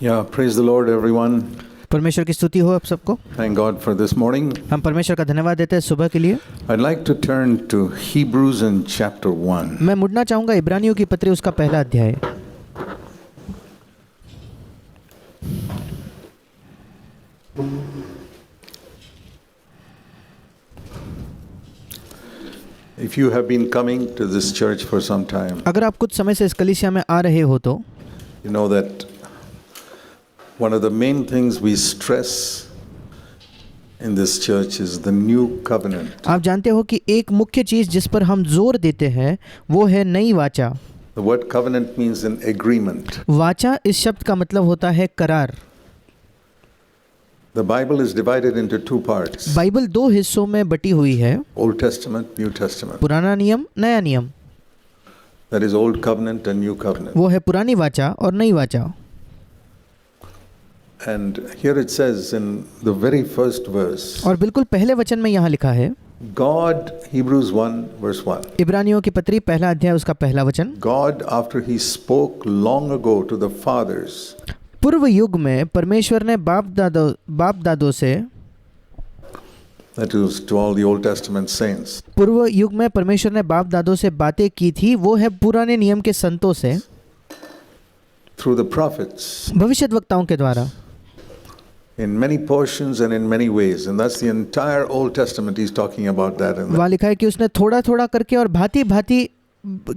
Yeah, praise the Lord, everyone. परमेश्वर की स्तुति हो आप सबको। Thank God for this morning. हम परमेश्वर का धन्यवाद देते हैं सुबह के लिए। I'd like to turn to Hebrews in chapter 1. मैं मुड़ना चाहूँगा इब्रानियों की पत्री उसका पहला अध्याय। If you have been coming to this church for some time, अगर आप कुछ समय से इस कलीसिया में आ रहे हो तो you know that one of the main things we stress in this church is the new covenant. आप जानते हो कि एक मुख्य चीज़ जिस पर हम जोर देते हैं वो है नई वाचा। The word covenant means an agreement. वाचा इस शब्द का मतलब होता है करार। The Bible is divided into two parts. Bible दो हिस्सों में बटी हुई है, Old Testament, New Testament. पुराना नियम नया नियम। That is Old Covenant and New Covenant. वो है पुरानी वाचा और नई वाचा। And here it says in the very first verse, और बिल्कुल पहले वचन में यहाँ लिखा है, God, Hebrews 1 verse 1. इब्रानियों की पत्री पहला अध्याय उसका पहला वचन। God, after he spoke long ago to the fathers, पूर्व युग में परमेश्वर ने बाप दादों से, that is to all the Old Testament saints, पूर्व युग में परमेश्वर ने बाप दादों से बातें की थी, वो है पुराने नियम के संतों से, through the prophets, भविष्यद्वक्ताओं के द्वारा, in many portions and in many ways. And that's the entire Old Testament. He's talking about that. वहाँ लिखा है कि उसने थोड़ा थोड़ा करके और भांति भांति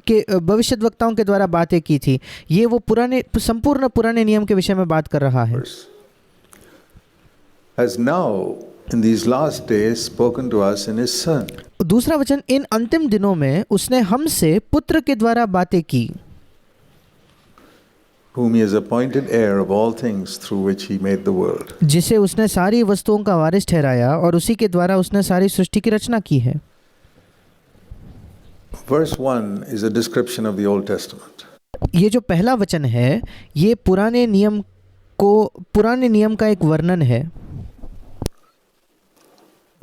के भविष्यद्वक्ताओं के द्वारा बातें की थी। ये वो संपूर्ण पुराने नियम के विषय में बात कर रहा है। Has now in these last days spoken to us in his son. दूसरा वचन, इन अंतिम दिनों में उसने हमसे पुत्र के द्वारा बातें की, Whom he has appointed heir of all things, through which he made the world. जिसे उसने सारी वस्तुओं का वारिस ठहराया और उसी के द्वारा उसने सारी सृष्टि की रचना की है। Verse 1 is a description of the Old Testament. ये जो पहला वचन है ये पुराने नियम का एक वर्णन है।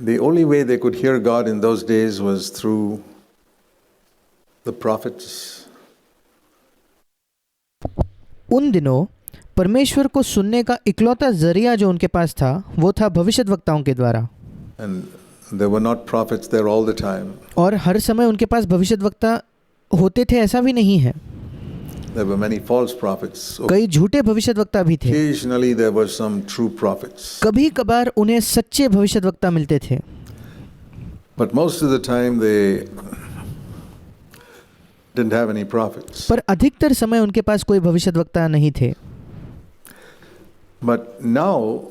The only way they could hear God in those days was through the prophets. उन दिनों परमेश्वर को सुनने का इकलौता जरिया जो उनके पास था वो था भविष्यद्वक्ताओं के द्वारा। And there were not prophets there all the time. और हर समय उनके पास भविष्यद्वक्ता होते थे ऐसा भी नहीं है। There were many false prophets. कई झूठे भविष्यद्वक्ता भी थे। Occasionally there were some true prophets. कभी कभार उन्हें सच्चे भविष्यद्वक्ता मिलते थे। But most of the time they didn't have any prophets. पर अधिकतर समय उनके पास कोई भविष्यद्वक्ता नहीं थे। But now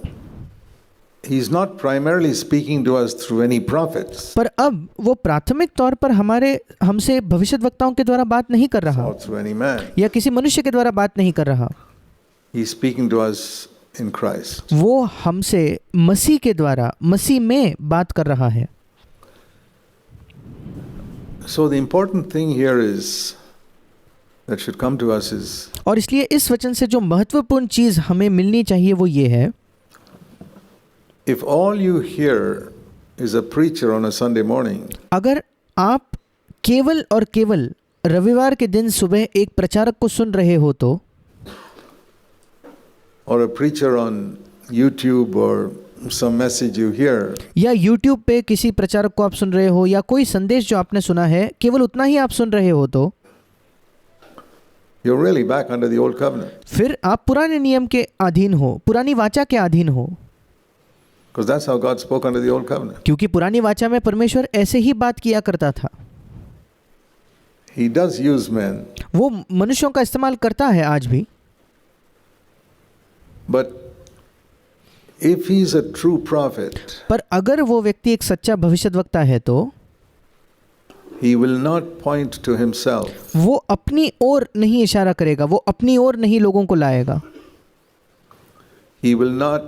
he's not primarily speaking to us through any prophets. पर अब वो प्राथमिक तौर पर हमसे भविष्यद्वक्ताओं के द्वारा बात नहीं कर रहा Or through any man. या किसी मनुष्य के द्वारा बात नहीं कर रहा। He's speaking to us in Christ. वो हमसे मसीह के द्वारा, मसीह में बात कर रहा है। So the important thing here is that should come to us is और इसलिए इस वचन से जो महत्वपूर्ण चीज हमें मिलनी चाहिए वो ये है, if all you hear is a preacher on a Sunday morning, अगर आप केवल और केवल रविवार के दिन सुबह एक प्रचारक को सुन रहे हो तो, or a preacher on YouTube or some message you hear, या YouTube पे किसी प्रचारक को आप सुन रहे हो या कोई संदेश जो आपने सुना है केवल उतना ही आप सुन रहे हो तो you're really back under the old covenant. फिर आप पुराने नियम के अधीन हो, पुरानी वाचा के अधीन हो। Because that's how God spoke under the old covenant. क्योंकि पुरानी वाचा में परमेश्वर ऐसे ही बात किया करता था। He does use men. वो मनुष्यों का इस्तेमाल करता है आज भी। But if he's a true prophet, पर अगर वो व्यक्ति एक सच्चा भविष्यद्वक्ता है तो he will not point to himself. वो अपनी ओर नहीं इशारा करेगा, वो अपनी ओर नहीं लोगों को लाएगा। He will not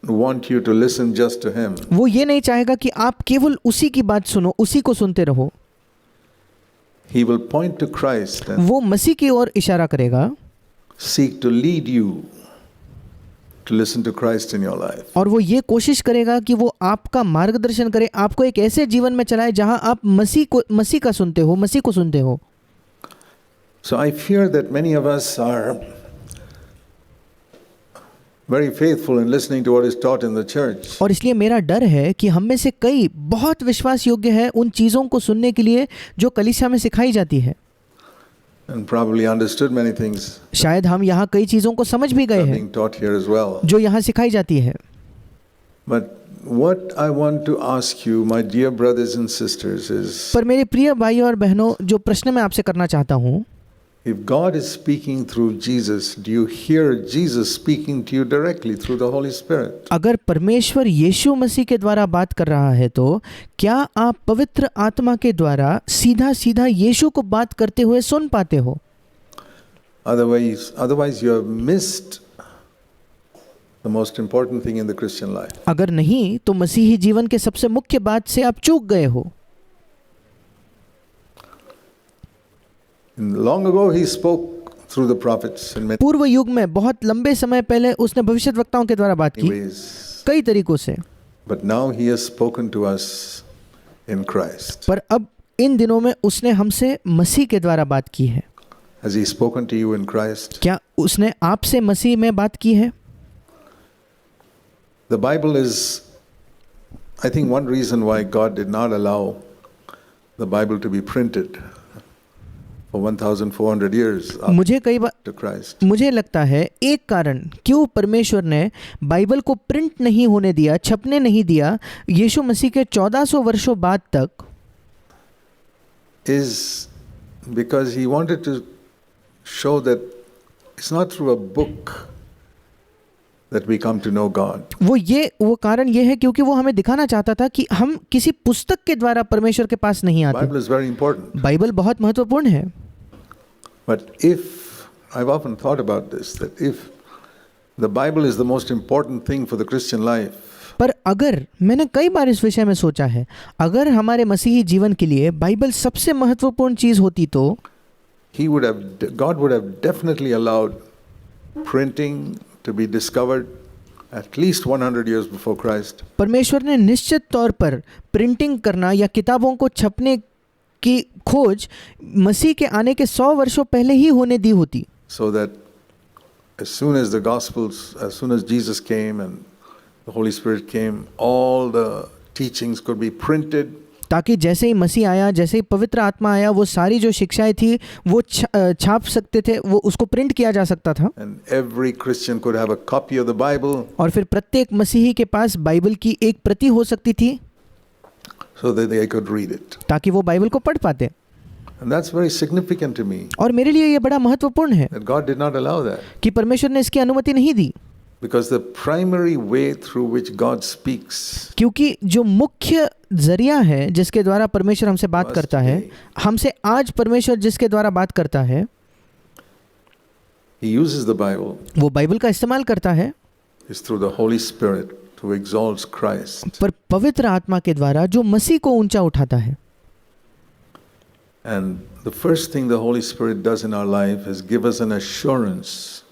want you to listen just to him. वो ये नहीं चाहेगा कि आप केवल उसी की बात सुनो, उसी को सुनते रहो। He will point to Christ and वो मसीह की ओर इशारा करेगा seek to lead you to listen to Christ in your life. और वो ये कोशिश करेगा कि वो आपका मार्गदर्शन करे, आपको एक ऐसे जीवन में चलाए जहां आप मसीह का सुनते हो, मसीह को सुनते हो। So I fear that many of us are very faithful in listening to what is taught in the church. और इसलिए मेरा डर है कि हम में से कई बहुत विश्वास योग्य है उन चीज़ों को सुनने के लिए जो कलीसिया में सिखाई जाती है, And probably understood many things शायद हम यहाँ कई चीज़ों को समझ भी गए that are हैं being taught here as well. जो यहाँ सिखाई जाती है। But what I want to ask you, my dear brothers and sisters, is पर मेरे प्रिय भाइयों और बहनों, जो प्रश्न मैं आपसे करना चाहता हूँ, if God is speaking through Jesus, do you hear Jesus speaking to you directly through the Holy Spirit? अगर परमेश्वर यीशु मसीह के द्वारा बात कर रहा है तो क्या आप पवित्र आत्मा के द्वारा सीधा सीधा यीशु को बात करते हुए सुन पाते हो? Otherwise you have missed the most important thing in the Christian life. अगर नहीं तो मसीही जीवन के सबसे मुख्य बात से आप चूक गए हो। Long ago he spoke through the prophets in many पूर्व युग में बहुत लंबे समय पहले उसने भविष्यद्वक्ताओं के द्वारा बात की ways. कई तरीकों से, But now he has spoken to us in Christ. पर अब इन दिनों में उसने हमसे मसीह के द्वारा बात की है। Has he spoken to you in Christ? क्या उसने आपसे मसीह में बात की है? The Bible is, I think, one reason why God did not allow the Bible to be printed for 1400 years after Christ. मुझे लगता है एक कारण क्यों परमेश्वर ने बाइबल को प्रिंट नहीं होने दिया, छपने नहीं दिया यीशु मसीह के 1400 वर्षों बाद तक, is because he wanted to show that it's not through a book that we come to know God. वो कारण ये है क्योंकि वो हमें दिखाना चाहता था कि हम किसी पुस्तक के द्वारा परमेश्वर के पास नहीं आते। Bible is very important. Bible बहुत महत्वपूर्ण है। But I've often thought about this, that if the Bible is the most important thing for the Christian life, पर अगर, मैंने कई बार इस विषय में सोचा है, अगर हमारे मसीही जीवन के लिए बाइबल सबसे महत्वपूर्ण चीज होती तो God would have definitely allowed printing to be discovered at least 100 years before Christ. परमेश्वर ने निश्चित तौर पर प्रिंटिंग करना या किताबों को छपने की खोज मसीह के आने के 100 वर्षों पहले ही होने दी होती, so that as soon as Jesus came and the Holy Spirit came, all the teachings could be printed. ताकि जैसे ही मसीह आया, जैसे ही पवित्र आत्मा आया, वो सारी जो शिक्षाएं थी वो छाप सकते थे, वो उसको प्रिंट किया जा सकता था। And every Christian could have a copy of the Bible. और फिर प्रत्येक मसीही के पास बाइबल की एक प्रति हो सकती थी, so that they could read it. ताकि वो बाइबल को पढ़ पाते। And that's very significant to me. और मेरे लिए ये बड़ा महत्वपूर्ण है That God did not allow that. कि परमेश्वर ने इसकी अनुमति नहीं दी, Because the primary way through which God speaks, क्योंकि जो मुख्य जरिया है जिसके द्वारा परमेश्वर हमसे बात करता है, हमसे आज परमेश्वर जिसके द्वारा बात करता है, He uses the Bible, वो बाइबल का इस्तेमाल करता है, is through the Holy Spirit who exalts Christ. पर पवित्र आत्मा के द्वारा जो मसीह को ऊंचा उठाता है। And the first thing the Holy Spirit does in our life is give us an assurance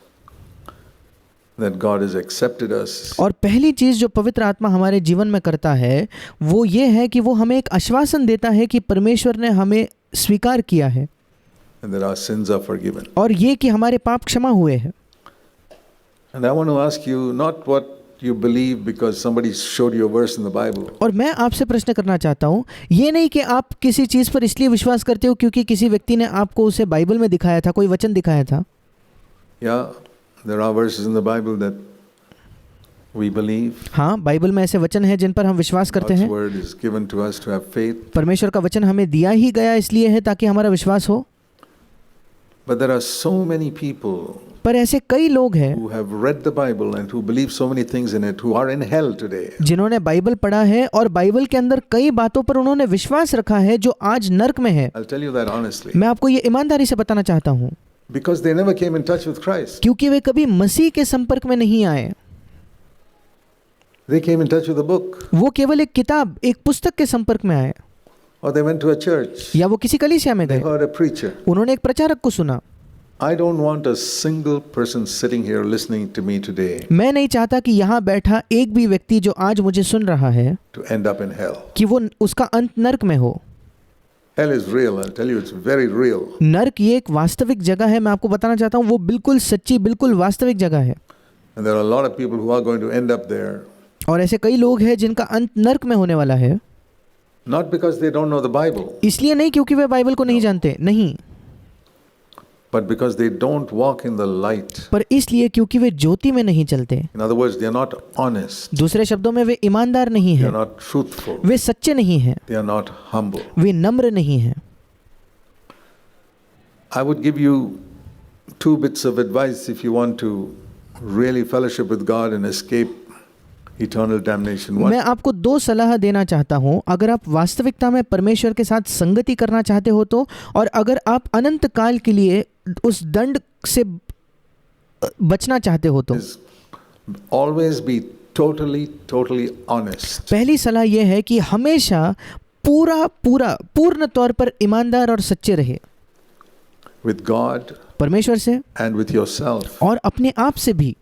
that God has accepted us. और पहली चीज जो पवित्र आत्मा हमारे जीवन में करता है वो ये है कि वो हमें एक आश्वासन देता है कि परमेश्वर ने हमें स्वीकार किया है, And that our sins are forgiven. और ये कि हमारे पाप क्षमा हुए हैं। And I want to ask you not what you believe because somebody showed you a verse in the Bible. और मैं आपसे प्रश्न करना चाहता हूँ, ये नहीं कि आप किसी चीज़ पर इसलिए विश्वास करते हो क्योंकि किसी व्यक्ति ने आपको उसे बाइबल में दिखाया था, कोई वचन दिखाया था। Yeah, there are verses in the Bible that we believe. हाँ, बाइबल में ऐसे वचन हैं जिन पर हम विश्वास करते God's हैं। word is given to us to have faith. परमेश्वर का वचन हमें दिया ही गया इसलिए है ताकि हमारा विश्वास हो। But there are so many people पर ऐसे कई लोग हैं who have read the Bible and who believe so many things in it, who are in hell today. जिन्होंने बाइबल पढ़ा है और बाइबल के अंदर कई बातों पर उन्होंने विश्वास रखा है जो आज नर्क में है। I'll tell you that honestly. मैं आपको ये ईमानदारी से बताना चाहता हूँ, Because they never came in touch with Christ. क्योंकि वे कभी मसीह के संपर्क में नहीं आए। They came in touch with a book. वो केवल एक किताब, एक पुस्तक के संपर्क में आए, Or they went to a church. या वो किसी कलीसिया में They गए, heard a preacher. उन्होंने एक प्रचारक को सुना। I don't want a single person sitting here listening to me today मैं नहीं चाहता कि यहाँ बैठा एक भी व्यक्ति जो आज मुझे सुन रहा है to end up in hell. कि वो उसका अंत नर्क में हो। Hell is real. I'll tell you, it's very real. नर्क ये एक वास्तविक जगह है, मैं आपको बताना चाहता हूँ, वो बिल्कुल सच्ची, बिल्कुल वास्तविक जगह है। And there are a lot of people who are going to end up there, और ऐसे कई लोग हैं जिनका अंत नर्क में होने वाला है, not because they don't know the Bible, इसलिए नहीं क्योंकि वे बाइबल को नहीं जानते, नहीं, but because they don't walk in the light. पर इसलिए क्योंकि वे ज्योति में नहीं चलते। In other words, they are not honest, दूसरे शब्दों में वे ईमानदार नहीं they हैं, are not truthful, वे सच्चे नहीं हैं, they are not humble. वे नम्र नहीं हैं। I would give you 2 bits of advice if you want to really fellowship with God and escape eternal damnation. मैं आपको 2 सलाह देना चाहता हूं, अगर आप वास्तविकता में परमेश्वर के साथ संगति करना चाहते हो तो, और अगर आप अनंत काल के लिए उस दंड से बचना चाहते हो तो। Is always be totally honest. पहली सलाह यह है कि हमेशा पूर्ण तौर पर ईमानदार और सच्चे रहे, With God परमेश्वर से and with yourself. और अपने आप से भी।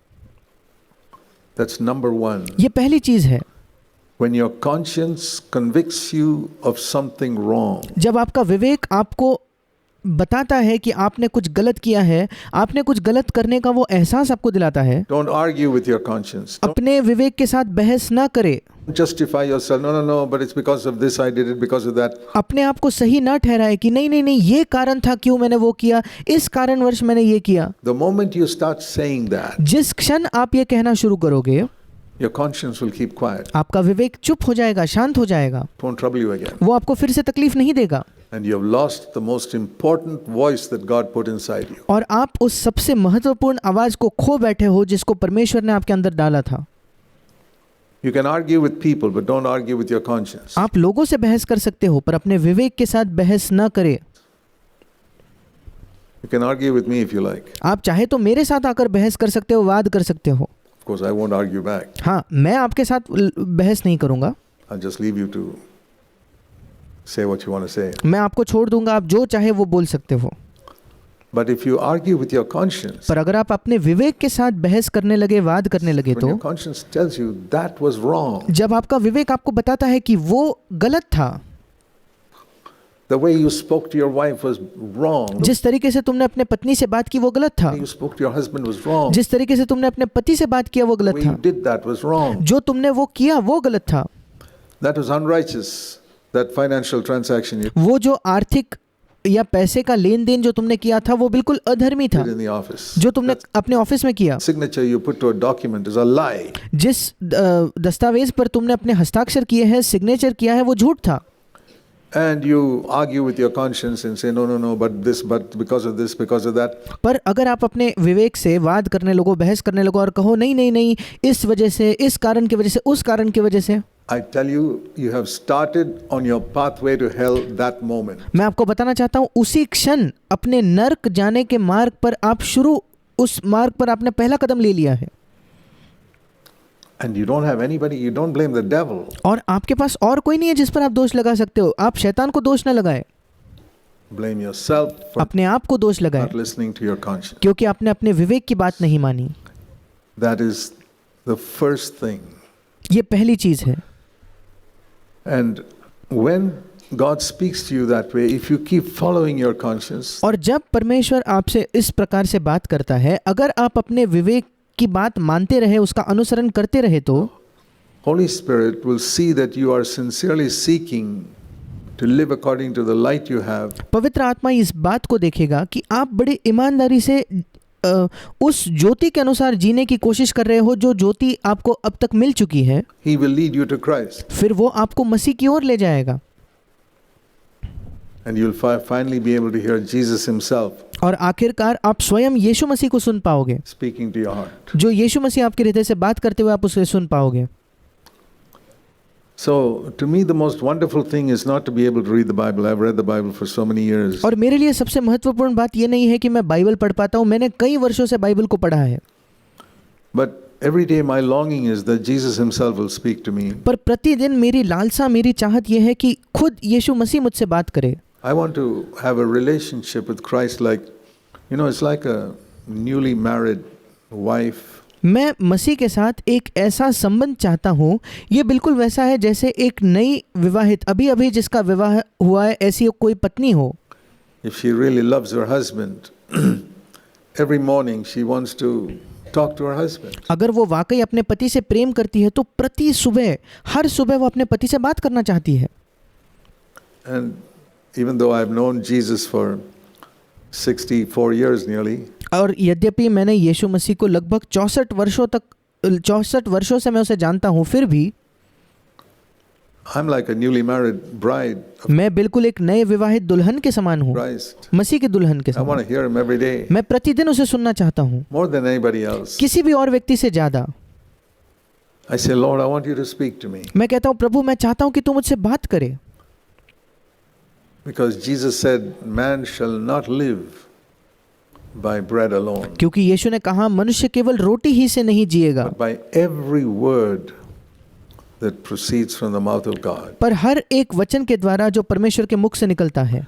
That's number 1. ये पहली चीज है। When your conscience convicts you of something wrong, जब आपका विवेक आपको बताता है कि आपने कुछ गलत किया है, आपने कुछ गलत करने का वो एहसास आपको दिलाता है, don't argue with your conscience. Don't अपने विवेक के साथ बहस ना करे, justify yourself. No, but it's because of this I did it, because of that. अपने आप को सही ना ठहराए कि नहीं ये कारण था क्यों मैंने वो किया, इस कारणवश मैंने ये किया। The moment you start saying that, जिस क्षण आप ये कहना शुरू करोगे, your conscience will keep quiet. आपका विवेक चुप हो जाएगा, शांत हो जाएगा, It won't trouble you again. वो आपको फिर से तकलीफ नहीं देगा, And you have lost the most important voice that God put inside you. और आप उस सबसे महत्वपूर्ण आवाज को खो बैठे हो जिसको परमेश्वर ने आपके अंदर डाला था। You can argue with people, but don't argue with your conscience. आप लोगों से बहस कर सकते हो, पर अपने विवेक के साथ बहस ना करे। You can argue with me if you like. आप चाहे तो मेरे साथ आकर बहस कर सकते हो, वाद कर सकते हो। Of course, I won't argue back. हाँ, मैं आपके साथ बहस नहीं करूंगा, I'll just leave you to say what you want to say. मैं आपको छोड़ दूंगा, आप जो चाहे वो बोल सकते हो। But if you argue with your conscience, पर अगर आप अपने विवेक के साथ बहस करने लगे, वाद करने लगे when तो, your conscience tells you that was wrong, जब आपका विवेक आपको बताता है कि वो गलत था, the way you spoke to your wife was wrong, जिस तरीके से तुमने अपने पत्नी से बात की वो गलत था, the way you spoke to your husband was wrong, जिस तरीके से तुमने अपने पति से बात किया वो the गलत way you था, did that was wrong. जो तुमने वो किया वो गलत था, That was unrighteous. That financial transaction you वो जो आर्थिक या पैसे का लेन देन जो तुमने किया था वो बिल्कुल अधर्मी था, did in the office. जो तुमने अपने ऑफिस में किया, Signature you put to a document is a lie. जिस दस्तावेज पर तुमने अपने हस्ताक्षर किए हैं, सिग्नेचर किया है, वो झूठ था। And you argue with your conscience and say, no, but this, but because of this, because of that. पर अगर आप अपने विवेक से वाद करने लगो, बहस करने लगो और कहो नहीं, इस वजह से, इस कारण की वजह से, उस कारण की वजह से, I tell you, you have started on your pathway to hell that moment. मैं आपको बताना चाहता हूँ, उसी क्षण अपने नर्क जाने के मार्ग पर आप उस मार्ग पर आपने पहला कदम ले लिया है। And you don't have anybody, you don't blame the devil. और आपके पास और कोई नहीं है जिस पर आप दोष लगा सकते हो। आप शैतान को दोष न लगाए, Blame yourself for अपने आप को दोष लगाए, not listening to your conscience. क्योंकि आपने अपने विवेक की बात नहीं मानी। That is the first thing. ये पहली चीज है। And when God speaks to you that way, if you keep following your conscience, और जब परमेश्वर आपसे इस प्रकार से बात करता है, अगर आप अपने विवेक की बात मानते रहे, उसका अनुसरण करते रहे, तो Holy Spirit will see that you are sincerely seeking to live according to the light you have. पवित्र आत्मा इस बात को देखेगा कि आप बड़ी ईमानदारी से उस ज्योति के अनुसार जीने की कोशिश कर रहे हो, जो ज्योति आपको अब तक मिल चुकी है। He will lead you to Christ. फिर वो आपको मसीह की ओर ले जाएगा। And you'll finally be able to hear Jesus himself और आखिरकार आप स्वयं यीशु मसीह को सुन पाओगे, speaking to your heart. जो यीशु मसीह आपके हृदय से बात करते हुए आप उसे सुन पाओगे। So, to me, the most wonderful thing is not to be able to read the Bible. I've read the Bible for so many years. और मेरे लिए सबसे महत्वपूर्ण बात ये नहीं है कि मैं बाइबल पढ़ पाता हूँ, मैंने कई वर्षों से बाइबल को पढ़ा है। But every day my longing is that Jesus himself will speak to me. पर प्रतिदिन मेरी लालसा, मेरी चाहत ये है कि खुद यीशु मसीह मुझसे बात करे। I want to have a relationship with Christ like, it's like a newly married wife. मैं मसीह के साथ एक ऐसा संबंध चाहता हूँ, ये बिल्कुल वैसा है जैसे एक नई विवाहित, अभी अभी जिसका विवाह हुआ है, ऐसी कोई पत्नी हो। If she really loves her husband, every morning she wants to talk to her husband. अगर वो वाकई अपने पति से प्रेम करती है तो प्रति सुबह, हर सुबह वो अपने पति से बात करना चाहती है. And even though I've known Jesus for 64 years nearly, और यद्यपि मैंने यीशु मसीह को लगभग 64 वर्षों से मैं उसे जानता हूँ, फिर भी I'm like a newly married bride of मैं बिल्कुल एक नए विवाहित दुल्हन के समान हूँ, Christ. मसीह के दुल्हन के I want समान. to hear him every day, मैं प्रतिदिन उसे सुनना चाहता हूँ, more than anybody else. किसी भी और व्यक्ति से ज़्यादा. I say, Lord, I want you to speak to me. मैं कहता हूँ, प्रभु मैं चाहता हूँ कि तू मुझसे बात करे, Because Jesus said, man shall not live by bread alone, क्योंकि यीशु ने कहा मनुष्य केवल रोटी ही से नहीं जिएगा, but by every word that proceeds from the mouth of God. पर हर एक वचन के द्वारा जो परमेश्वर के मुख से निकलता है.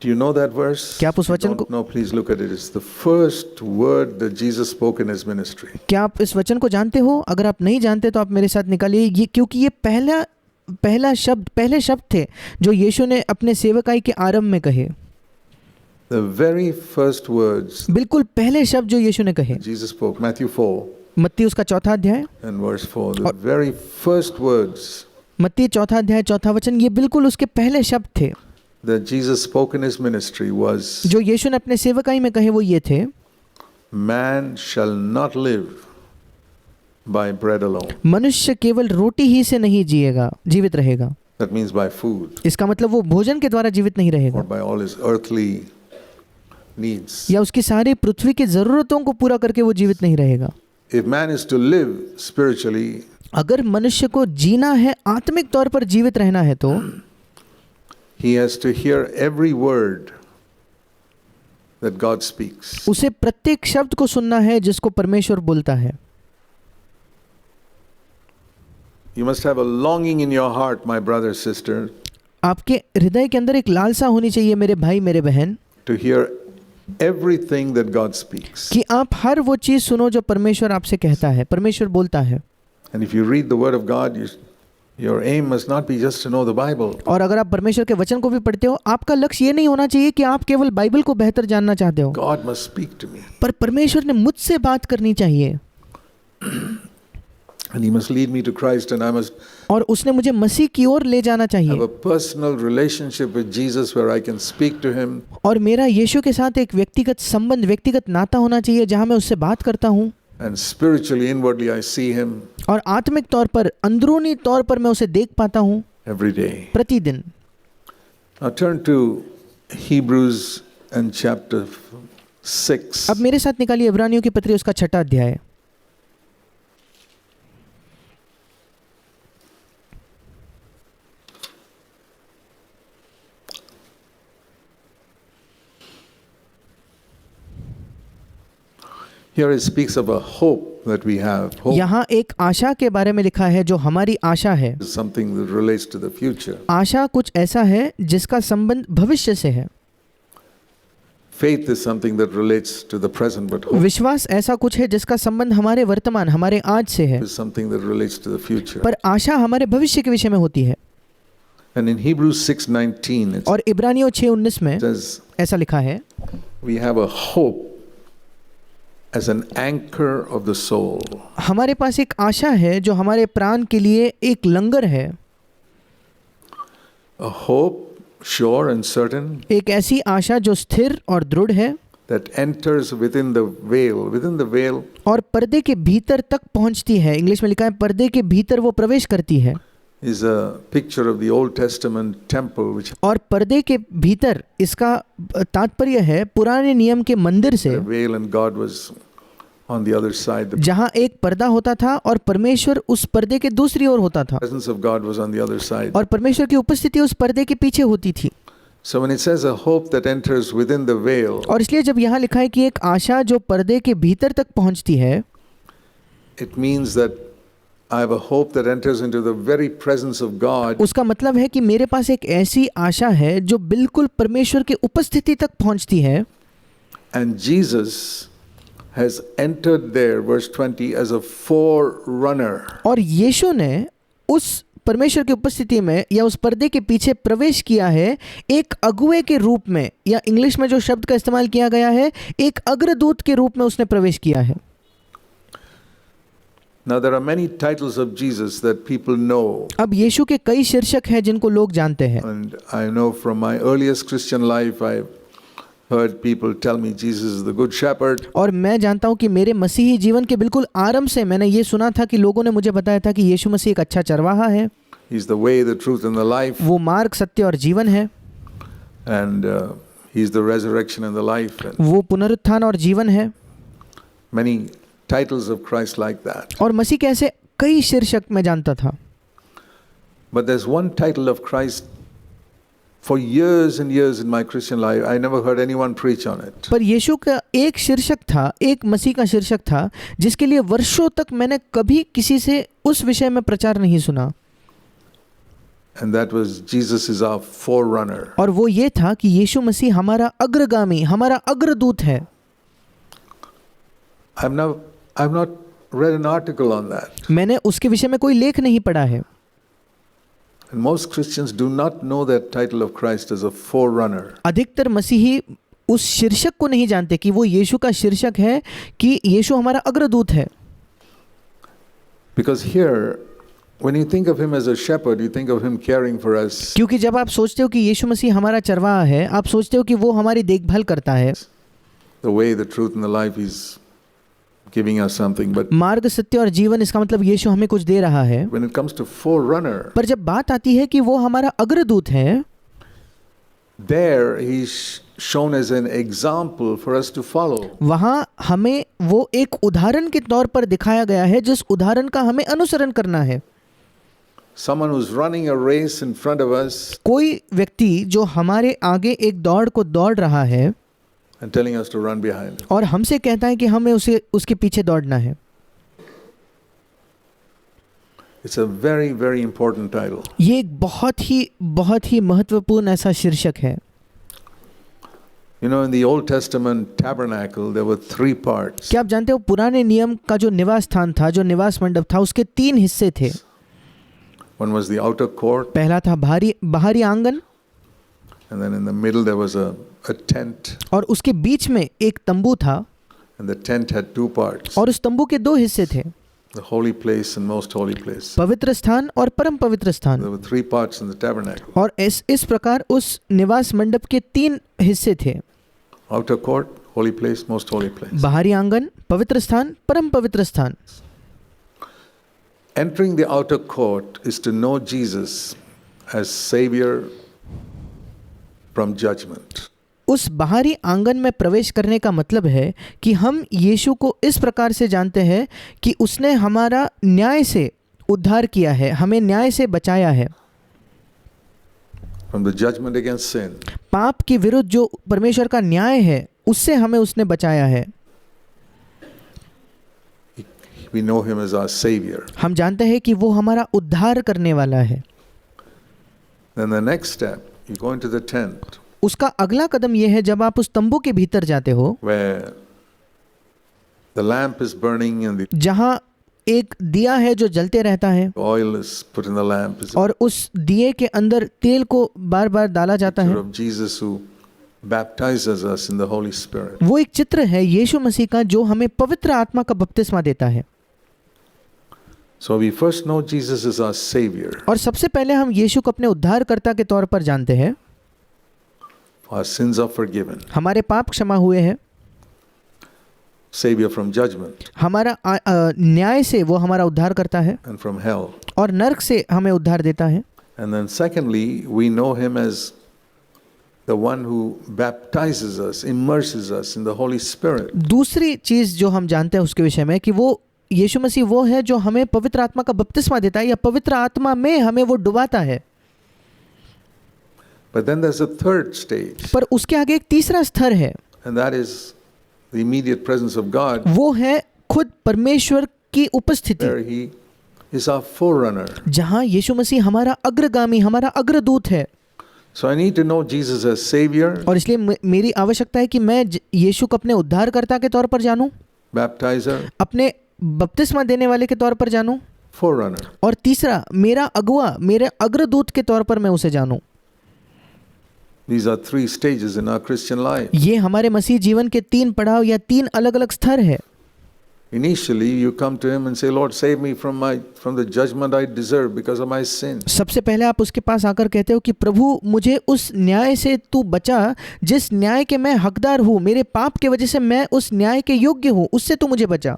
Do you know that verse? क्या आप उस वचन को- No, please look at it. It's the first word that Jesus spoke in his ministry. क्या आप इस वचन को जानते हो? अगर आप नहीं जानते तो आप मेरे साथ निकालिए ये, क्योंकि ये पहले शब्द थे जो यीशु ने अपने सेवकाई के आरंभ में कहे. The very first words बिल्कुल पहले शब्द जो यीशु ने कहे. Jesus spoke, Matthew 4 मत्ती उसका 4 अध्याय, and verse 4. The very first words मत्ती 4 अध्याय 4 वचन, ये बिल्कुल उसके पहले शब्द थे that Jesus spoke in his ministry was, जो यीशु ने अपने सेवकाई में कहे. वो ये थे, man shall not live by bread alone. मनुष्य केवल रोटी ही से नहीं जीवित रहेगा. That means by food इसका मतलब वो भोजन के द्वारा जीवित नहीं or रहेगा by all his earthly needs. या उसकी सारी पृथ्वी की जरूरतों को पूरा करके वो जीवित नहीं रहेगा. If man is to live spiritually, अगर मनुष्य को जीना है, आत्मिक तौर पर जीवित रहना है, तो he has to hear every word that God speaks. उसे प्रत्येक शब्द को सुनना है जिसको परमेश्वर बोलता है. You must have a longing in your heart, my brother, sister, आपके हृदय के अंदर एक लालसा होनी चाहिए मेरे भाई मेरे बहन, to hear everything that God speaks. कि आप हर वो चीज सुनो जो परमेश्वर आपसे कहता है, परमेश्वर बोलता है. And if you read the word of God, your aim must not be just to know the Bible. और अगर आप परमेश्वर के वचन को भी पढ़ते हो, आपका लक्ष्य ये नहीं होना चाहिए कि आप केवल बाइबल को बेहतर जानना चाहते हो, God must speak to me. पर परमेश्वर ने मुझसे बात करनी चाहिए And he must lead me to Christ, and I must और उसने मुझे मसीह की ओर ले जाना have चाहिए. a personal relationship with Jesus where I can speak to him और मेरा यीशु के साथ एक व्यक्तिगत संबंध, व्यक्तिगत नाता होना चाहिए जहां मैं उससे बात करता हूं and spiritually, inwardly I see him और आत्मिक तौर पर, अंदरूनी तौर पर मैं उसे देख पाता हूं every day. प्रतिदिन. Now turn to Hebrews and chapter 6. अब मेरे साथ निकालिए इब्रानियों की पत्री उसका 6 अध्याय. Here it speaks of a hope that we have. Hope यहाँ एक आशा के बारे में लिखा है जो हमारी आशा है. is something that relates to the future. आशा कुछ ऐसा है जिसका संबंध भविष्य से है. Faith is something that relates to the present, but hope विश्वास ऐसा कुछ है जिसका संबंध हमारे वर्तमान, हमारे आज से है, is something that relates to the future. पर आशा हमारे भविष्य के विषय में होती है. And in Hebrews 6:19 it और इब्रानियों 6:19 में says ऐसा लिखा है, we have a hope as an anchor of the soul. हमारे पास एक आशा है जो हमारे प्राण के लिए एक लंगर है. A hope sure and certain एक ऐसी आशा जो स्थिर और दृढ़ है that enters within the veil और पर्दे के भीतर तक पहुंचती है. इंग्लिश में लिखा है पर्दे के भीतर वो प्रवेश करती है. is a picture of the Old Testament temple which और पर्दे के भीतर इसका तात्पर्य है पुराने नियम के मंदिर से, the veil and God was on the other side. The जहां एक पर्दा होता था और परमेश्वर उस पर्दे के दूसरी ओर होता था presence of God was on the other side. और परमेश्वर की उपस्थिति उस पर्दे के पीछे होती थी. So when it says a hope that enters within the veil, और इसलिए जब यहाँ लिखा है कि एक आशा जो पर्दे के भीतर तक पहुंचती है, it means that I have a hope that enters into the very presence of God. उसका मतलब है कि मेरे पास एक ऐसी आशा है जो बिल्कुल परमेश्वर की उपस्थिति तक पहुंचती है. And Jesus has entered there, verse 20, as a forerunner. और यीशु ने उस परमेश्वर की उपस्थिति में या उस पर्दे के पीछे प्रवेश किया है एक अगुवे के रूप में, या इंग्लिश में जो शब्द का इस्तेमाल किया गया है, एक अग्रदूत के रूप में उसने प्रवेश किया है. Now there are many titles of Jesus that people know. अब यीशु के कई शीर्षक हैं जिनको लोग जानते हैं, And I know from my earliest Christian life, I've heard people tell me Jesus is the good shepherd. और मैं जानता हूं कि मेरे मसीही जीवन के बिल्कुल आरंभ से मैंने ये सुना था कि लोगों ने मुझे बताया था कि यीशु मसीह एक अच्छा चरवाहा है, He's the way, the truth, and the life. वो मार्ग, सत्य और जीवन है, And He's the resurrection and the life. And वो पुनरुत्थान और जीवन है। many titles of Christ like that. और मसीह के ऐसे कई शीर्षक मैं जानता था, But there's one title of Christ. For years and years in my Christian life, I never heard anyone preach on it. पर यीशु का एक शीर्षक था, एक मसीह का शीर्षक था जिसके लिए वर्षों तक मैंने कभी किसी से उस विषय में प्रचार नहीं सुना, And that was Jesus is our forerunner. और वो ये था कि यीशु मसीह हमारा अग्रगामी, हमारा अग्रदूत है। I've not read an article on that. मैंने उसके विषय में कोई लेख नहीं पढ़ा है, And most Christians do not know that title of Christ as a forerunner. अधिकतर मसीही उस शीर्षक को नहीं जानते कि वो यीशु का शीर्षक है कि यीशु हमारा अग्रदूत है। Because here, when you think of him as a shepherd, you think of him caring for us. क्योंकि जब आप सोचते हो कि यीशु मसीह हमारा चरवाहा है, आप सोचते हो कि वो हमारी देखभाल करता है, The way, the truth, and the life, he's giving us something. But मार्ग, सत्य और जीवन, इसका मतलब यीशु हमें कुछ दे रहा है। when it comes to forerunner, पर जब बात आती है कि वो हमारा अग्रदूत है, there he's shown as an example for us to follow. वहाँ हमें वो एक उदाहरण के तौर पर दिखाया गया है जिस उदाहरण का हमें अनुसरण करना है। Someone who's running a race in front of us कोई व्यक्ति जो हमारे आगे एक दौड़ को दौड़ रहा है and telling us to run behind him. और हमसे कहता है कि हमें उसके पीछे दौड़ना है। It's a very, very important title. ये एक बहुत ही महत्वपूर्ण ऐसा शीर्षक है। You know, in the Old Testament tabernacle, there were 3 parts. क्या आप जानते हो पुराने नियम का जो निवास स्थान था, जो निवास मंडप था, उसके 3 हिस्से थे। One was the outer court, पहला था बाहरी आंगन, and then in the middle there was a tent, और उसके बीच में एक तंबू था, and the tent had 2 parts. और उस तंबू के 2 हिस्से थे, The holy place and most holy place. पवित्र स्थान और परम पवित्र स्थान। There were 3 parts in the tabernacle. और इस प्रकार उस निवास मंडप के 3 हिस्से थे, Outer court, holy place, most holy place. बाहरी आंगन, पवित्र स्थान, परम पवित्र स्थान। Entering the outer court is to know Jesus as Savior from judgment. उस बाहरी आंगन में प्रवेश करने का मतलब है कि हम यीशु को इस प्रकार से जानते हैं कि उसने हमारा न्याय से उद्धार किया है, हमें न्याय से बचाया है, From the judgment against sin. पाप के विरुद्ध जो परमेश्वर का न्याय है उससे हमें उसने बचाया है। We know him as our Savior. हम जानते हैं कि वो हमारा उद्धार करने वाला है। Then the next step, you go into the tent उसका अगला कदम यह है जब आप उस तंबू के भीतर जाते हो where the lamp is burning and the जहाँ एक दिया है जो जलते रहता है oil is put in the lamp. It's a और उस दिए के अंदर तेल को बार बार डाला जाता picture है। of Jesus who baptizes us in the Holy Spirit. वो एक चित्र है यीशु मसीह का जो हमें पवित्र आत्मा का बपतिस्मा देता है। So we first know Jesus is our Savior. और सबसे पहले हम यीशु को अपने उद्धारकर्ता के तौर पर जानते हैं। Our sins are forgiven. हमारे पाप क्षमा हुए हैं, Savior from judgment हमारा न्याय से वो हमारा उद्धार करता है and from hell. और नरक से हमें उद्धार देता है। And then secondly, we know him as the one who baptizes us, immerses us in the Holy Spirit. दूसरी चीज जो हम जानते हैं उसके विषय में कि वो यीशु मसीह वो है जो हमें पवित्र आत्मा का बपतिस्मा देता है या पवित्र आत्मा में हमें वो डुबाता है। But then there's a third stage, पर उसके आगे एक तीसरा स्तर है, and that is the immediate presence of God, वो है खुद परमेश्वर की उपस्थिति, where he is our forerunner. जहाँ यीशु मसीह हमारा अग्रगामी, हमारा अग्रदूत है। So I need to know Jesus as Savior, और इसलिए मेरी आवश्यकता है कि मैं यीशु को अपने उद्धारकर्ता के तौर पर जानूं, baptizer, अपने बपतिस्मा देने वाले के तौर पर जानूं, forerunner. और तीसरा मेरा अगुआ, मेरे अग्रदूत के तौर पर मैं उसे जानूं। These are 3 stages in our Christian life. ये हमारे मसीह जीवन के 3 पड़ाव या 3 अलग अलग स्तर है। Initially, you come to him and say, Lord, save me from the judgment I deserve because of my sin. सबसे पहले आप उसके पास आकर कहते हो कि प्रभु मुझे उस न्याय से तू बचा जिस न्याय के मैं हकदार हूँ, मेरे पाप के वजह से मैं उस न्याय के योग्य हूँ, उससे तू मुझे बचा।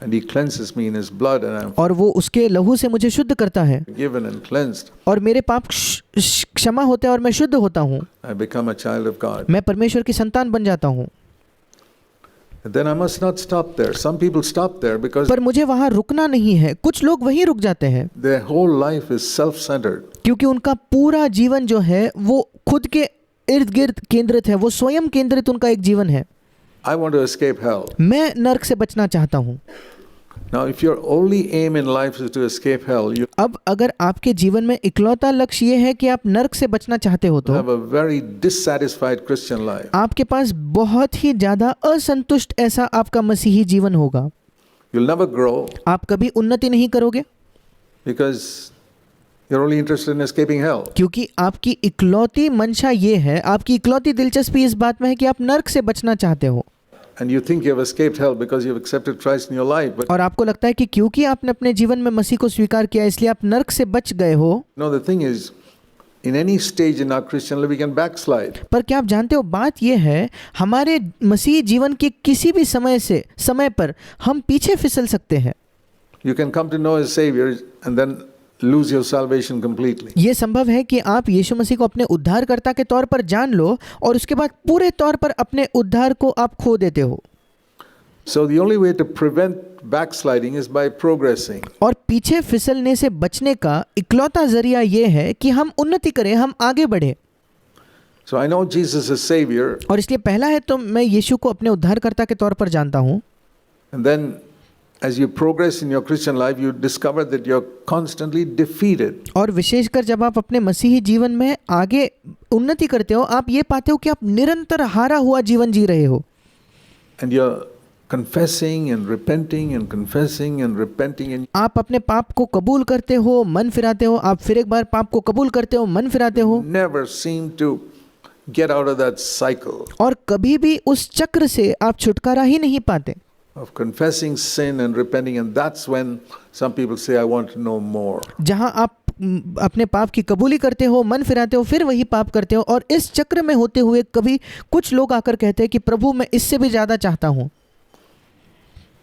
And he cleanses me in his blood and I'm और वो उसके लहू से मुझे शुद्ध करता है forgiven and cleansed. और मेरे पाप क्षमा होते हैं और मैं शुद्ध होता हूँ, I become a child of God. मैं परमेश्वर की संतान बन जाता हूँ। And then I must not stop there. Some people stop there because पर मुझे वहाँ रुकना नहीं है। कुछ लोग वहीं रुक जाते हैं their whole life is self-centered. क्योंकि उनका पूरा जीवन जो है वो खुद के इर्द गिर्द केंद्रित है, वो स्वयं केंद्रित उनका एक जीवन है। I want to escape hell. मैं नर्क से बचना चाहता हूँ। Now, if your only aim in life is to escape hell, you अब अगर आपके जीवन में इकलौता लक्ष्य ये है कि आप नर्क से बचना चाहते हो तो have a very dissatisfied Christian life. आपके पास बहुत ही ज़्यादा असंतुष्ट ऐसा आपका मसीही जीवन होगा। You'll never grow आप कभी उन्नति नहीं करोगे because you're only interested in escaping hell. क्योंकि आपकी इकलौती मंशा ये है, आपकी इकलौती दिलचस्पी इस बात में है कि आप नर्क से बचना चाहते हो। And you think you have escaped hell because you've accepted Christ in your life. But और आपको लगता है कि क्योंकि आपने अपने जीवन में मसीह को स्वीकार किया इसलिए आप नर्क से बच गए हो। no, the thing is, in any stage in our Christian life, we can backslide. पर क्या आप जानते हो, बात यह है हमारे मसीही जीवन के किसी भी समय पर हम पीछे फिसल सकते हैं। You can come to know as Savior and then lose your salvation completely. ये संभव है कि आप यीशु मसीह को अपने उद्धारकर्ता के तौर पर जान लो और उसके बाद पूरे तौर पर अपने उद्धार को आप खो देते हो। So the only way to prevent backsliding is by progressing. और पीछे फिसलने से बचने का इकलौता जरिया ये है कि हम उन्नति करें, हम आगे बढ़े। So I know Jesus is Savior. और इसलिए पहला है तो मैं यीशु को अपने उद्धारकर्ता के तौर पर जानता हूँ। And then as you progress in your Christian life, you discover that you're constantly defeated. और विशेषकर जब आप अपने मसीही जीवन में आगे उन्नति करते हो, आप ये पाते हो कि आप निरंतर हारा हुआ जीवन जी रहे हो। And you're confessing and repenting and confessing and repenting and आप अपने पाप को कबूल करते हो, मन फिराते हो, आप फिर एक बार पाप को कबूल करते हो, मन फिराते हो, never seem to get out of that cycle और कभी भी उस चक्र से आप छुटकारा ही नहीं पाते। of confessing sin and repenting, and that's when some people say, I want to know more. जहाँ आप अपने पाप की कबूली करते हो, मन फिराते हो, फिर वही पाप करते हो, और इस चक्र में होते हुए कभी कुछ लोग आकर कहते हैं कि प्रभु मैं इससे भी ज़्यादा चाहता हूँ।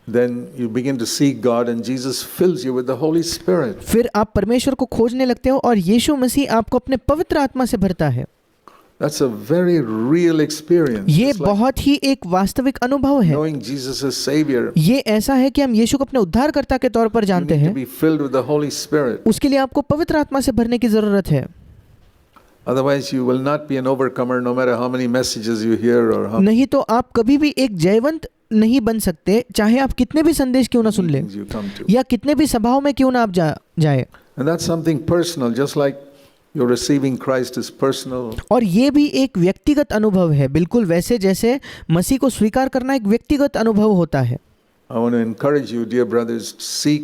Then you begin to seek God and Jesus fills you with the Holy Spirit. फिर आप परमेश्वर को खोजने लगते हो और यीशु मसीह आपको अपने पवित्र आत्मा से भरता है। That's a very real experience. ये It's like बहुत ही एक वास्तविक अनुभव है। knowing Jesus as Savior. ये ऐसा है कि हम यीशु को अपने उद्धारकर्ता के तौर पर You जानते need to हैं। be filled with the Holy Spirit. उसके लिए आपको पवित्र आत्मा से भरने की जरूरत है। Otherwise, you will not be an overcomer no matter how many messages you hear or how नहीं तो आप कभी भी एक जयवंत नहीं बन सकते, चाहे आप कितने भी संदेश क्यों ना सुन लें things you come to. या कितने भी सभाओं में क्यों ना आप जाए। And that's something personal, just like you're receiving Christ is personal. और ये भी एक व्यक्तिगत अनुभव है, बिल्कुल वैसे जैसे मसीह को स्वीकार करना एक व्यक्तिगत अनुभव होता है। I want to encourage you, dear brothers, seek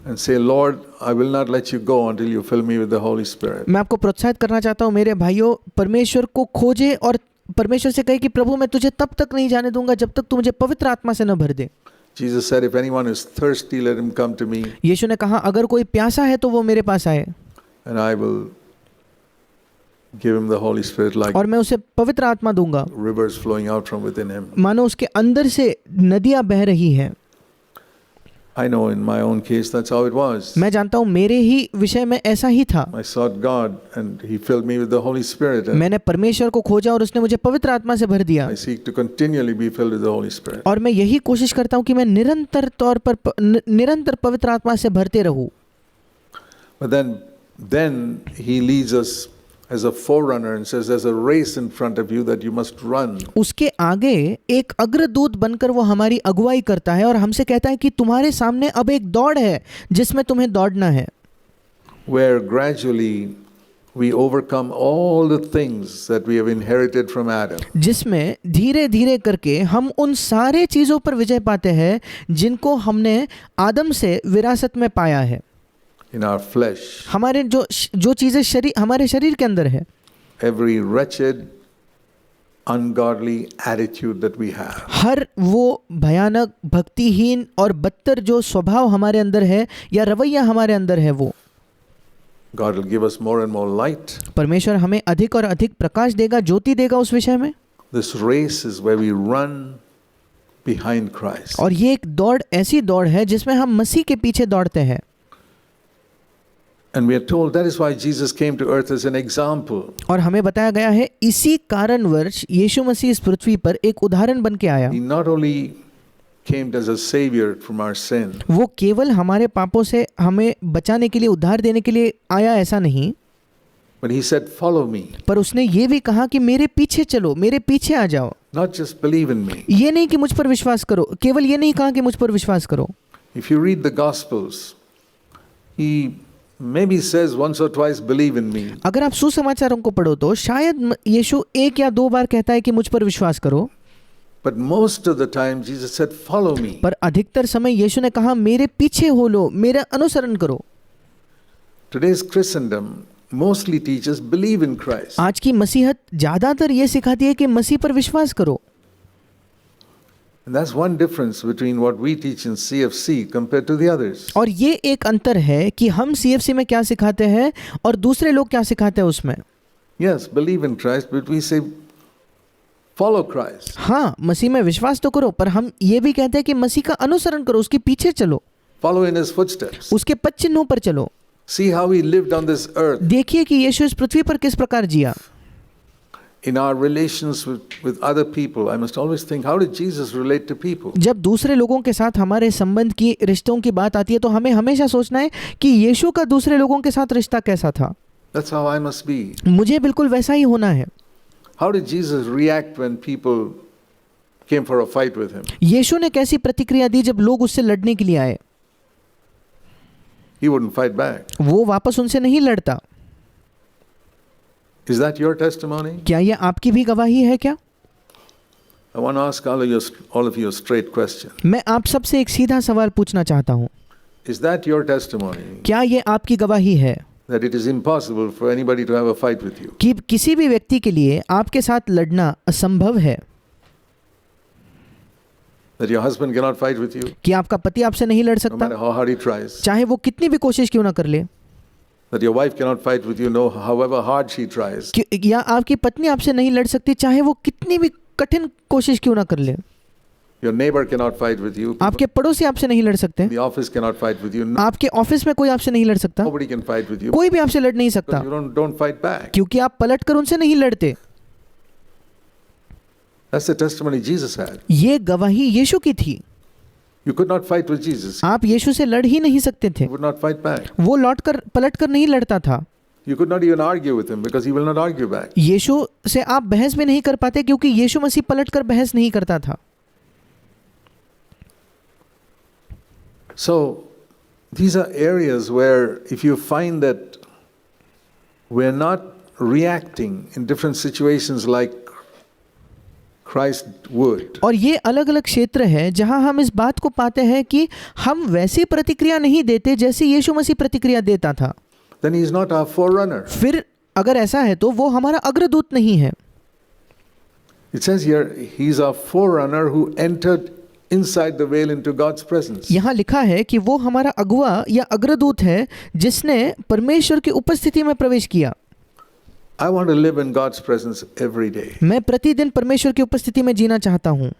and say, Lord, I will not let you go until you fill me with the Holy Spirit. मैं आपको प्रोत्साहित करना चाहता हूँ मेरे भाइयों, परमेश्वर को खोजे और परमेश्वर से कहे कि प्रभु मैं तुझे तब तक नहीं जाने दूंगा जब तक तू मुझे पवित्र आत्मा से न भर दे। Jesus said, if anyone is thirsty, let him come to me, यीशु ने कहा अगर कोई प्यासा है तो वो मेरे पास आए and I will give him the Holy Spirit like और मैं उसे पवित्र आत्मा दूंगा, rivers flowing out from within him. मानो उसके अंदर से नदियां बह रही हैं। I know in my own case that's how it was. मैं जानता हूँ मेरे ही विषय में ऐसा ही था। I sought God and he filled me with the Holy Spirit. And मैंने परमेश्वर को खोजा और उसने मुझे पवित्र आत्मा से भर दिया। I seek to continually be filled with the Holy Spirit. और मैं यही कोशिश करता हूँ कि मैं निरंतर पवित्र आत्मा से भरते रहूँ। But then he leads us as a forerunner and says there's a race in front of you that you must run. उसके आगे एक अग्रदूत बनकर वो हमारी अगुवाई करता है और हमसे कहता है कि तुम्हारे सामने अब एक दौड़ है जिसमें तुम्हें दौड़ना है। Where gradually we overcome all the things that we have inherited from Adam. जिसमें धीरे धीरे करके हम उन सारे चीज़ों पर विजय पाते हैं जिनको हमने आदम से विरासत में पाया है। In our flesh, हमारे जो चीज़ें हमारे शरीर के अंदर है, every wretched, ungodly attitude that we have. हर वो भयानक, भक्तिहीन और बदतर जो स्वभाव हमारे अंदर है या रवैया हमारे अंदर है, वो God will give us more and more light. परमेश्वर हमें अधिक और अधिक प्रकाश देगा, ज्योति देगा उस विषय में। This race is where we run behind Christ. और ये एक दौड़, ऐसी दौड़ है जिसमें हम मसीह के पीछे दौड़ते हैं। And we are told that is why Jesus came to earth as an example. और हमें बताया गया है इसी कारणवश यीशु मसीह इस पृथ्वी पर एक उदाहरण बन के आया। He not only came as a savior from our sin, वो केवल हमारे पापों से हमें बचाने के लिए, उद्धार देने के लिए आया, ऐसा नहीं, but he said, "Follow me." पर उसने ये भी कहा कि मेरे पीछे चलो, मेरे पीछे आ जाओ। Not just believe in me. ये नहीं कि मुझ पर विश्वास करो, केवल ये नहीं कहा कि मुझ पर विश्वास करो। If you read the Gospels, he maybe says once or twice, "Believe in me." अगर आप सुसमाचारों को पढ़ो तो शायद यीशु एक या दो बार कहता है कि मुझ पर विश्वास करो, But most of the time, Jesus said, "Follow me." पर अधिकतर समय यीशु ने कहा मेरे पीछे हो लो, मेरा अनुसरण करो। Today's Christendom mostly teaches believe in Christ. आज की मसीहत ज्यादातर ये सिखाती है कि मसीह पर विश्वास करो। And that's one difference between what we teach in CFC compared to the others. और ये एक अंतर है कि हम CFC में क्या सिखाते हैं और दूसरे लोग क्या सिखाते हैं उसमें। Yes, believe in Christ, but we say follow Christ. हाँ, मसीह में विश्वास तो करो, पर हम ये भी कहते हैं कि मसीह का अनुसरण करो, उसके पीछे चलो, Follow in his footsteps. उसके पद चिन्हों पर चलो। See how he lived on this earth. देखिए कि यीशु इस पृथ्वी पर किस प्रकार जिया। In our relations with other people, I must always think, how did Jesus relate to people? जब दूसरे लोगों के साथ हमारे संबंध की, रिश्तों की बात आती है तो हमें हमेशा सोचना है कि यीशु का दूसरे लोगों के साथ रिश्ता कैसा था। That's how I must be. मुझे बिल्कुल वैसा ही होना है। How did Jesus react when people came for a fight with him? यीशु ने कैसी प्रतिक्रिया दी जब लोग उससे लड़ने के लिए आए? He wouldn't fight back. वो वापस उनसे नहीं लड़ता। Is that your testimony? क्या ये आपकी भी गवाही है क्या? I want to ask all of you a straight question. मैं आप सबसे एक सीधा सवाल पूछना चाहता हूँ। Is that your testimony? क्या ये आपकी गवाही है That it is impossible for anybody to have a fight with you? कि किसी भी व्यक्ति के लिए आपके साथ लड़ना असंभव है? That your husband cannot fight with you? कि आपका पति आपसे नहीं लड़ No सकता, matter how hard he tries. चाहे वो कितनी भी कोशिश क्यों ना कर ले? That your wife cannot fight with you, no, however hard she tries. या आपकी पत्नी आपसे नहीं लड़ सकती, चाहे वो कितनी भी कठिन कोशिश क्यों ना कर ले? Your neighbor cannot fight with you. आपके पड़ोसी आपसे नहीं लड़ सकते, The office cannot fight with you. आपके ऑफिस में कोई आपसे नहीं लड़ सकता, Nobody can fight with you. कोई भी आपसे लड़ नहीं सकता, Because you don't fight back. क्योंकि आप पलट कर उनसे नहीं लड़ते। That's the testimony Jesus had. ये गवाही यीशु की थी। You could not fight with Jesus. आप यीशु से लड़ ही नहीं सकते थे, You would not fight back. वो पलट कर नहीं लड़ता था। You could not even argue with him because he will not argue back. यीशु से आप बहस भी नहीं कर पाते क्योंकि यीशु मसीह पलट कर बहस नहीं करता था। So these are areas where if you find that we're not reacting in different situations like Christ would, और ये अलग अलग क्षेत्र है जहां हम इस बात को पाते हैं कि हम वैसी प्रतिक्रिया नहीं देते जैसे यीशु मसीह प्रतिक्रिया देता था, then he is not our forerunner. फिर अगर ऐसा है तो वो हमारा अग्रदूत नहीं है। It says here, he is our forerunner who entered inside the veil into God's presence. यहाँ लिखा है कि वो हमारा अगुआ या अग्रदूत है जिसने परमेश्वर की उपस्थिति में प्रवेश किया। I want to live in God's presence every day. मैं प्रतिदिन परमेश्वर की उपस्थिति में जीना चाहता हूँ।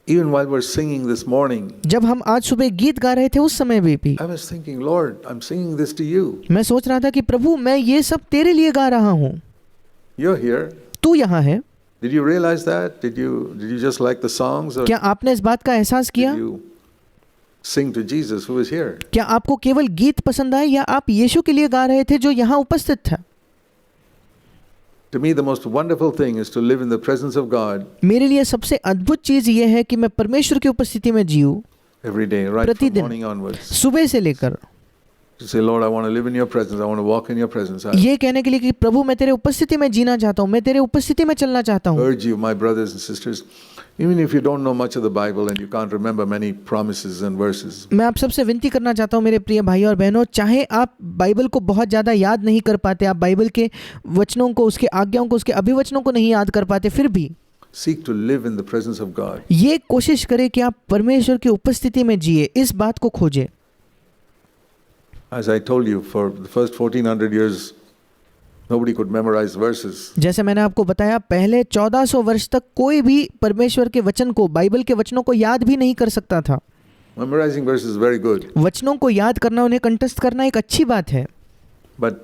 Even while we're singing this morning, जब हम आज सुबह गीत गा रहे थे उस समय भी I was thinking, Lord, I'm singing this to you. मैं सोच रहा था कि प्रभु मैं ये सब तेरे लिए गा रहा हूँ, You're here. तू यहाँ है। Did you realize that? Did you just like the songs, or क्या आपने इस बात का एहसास किया? did you sing to Jesus who is here? क्या आपको केवल गीत पसंद आए या आप यीशु के लिए गा रहे थे जो यहाँ उपस्थित था? To me, the most wonderful thing is to live in the presence of God मेरे लिए सबसे अद्भुत चीज ये है कि मैं परमेश्वर की उपस्थिति में जीऊं every day, right from प्रतिदिन, morning onwards. सुबह से लेकर। To say, Lord, I want to live in your presence. I want to walk in your presence. I ये कहने के लिए कि प्रभु मैं तेरे उपस्थिति में जीना चाहता हूँ, मैं तेरे उपस्थिति में चलना चाहता हूँ। urge you, my brothers and sisters, even if you don't know much of the Bible and you can't remember many promises and verses, मैं आप सबसे विनती करना चाहता हूँ मेरे प्रिय भाई और बहनों, चाहे आप बाइबल को बहुत ज़्यादा याद नहीं कर पाते, आप बाइबल के वचनों को, उसके आज्ञाओं को, उसके अभिवचनों को नहीं याद कर पाते, फिर भी Seek to live in the presence of God. ये कोशिश करें कि आप परमेश्वर की उपस्थिति में जिए, इस बात को खोजें। As I told you, for the first 1400 years, nobody could memorize verses. जैसे मैंने आपको बताया, पहले 1400 वर्ष तक कोई भी परमेश्वर के वचन को, बाइबल के वचनों को याद भी नहीं कर सकता था। Memorizing verses is very good. वचनों को याद करना, उन्हें कंठस्थ करना एक अच्छी बात है। But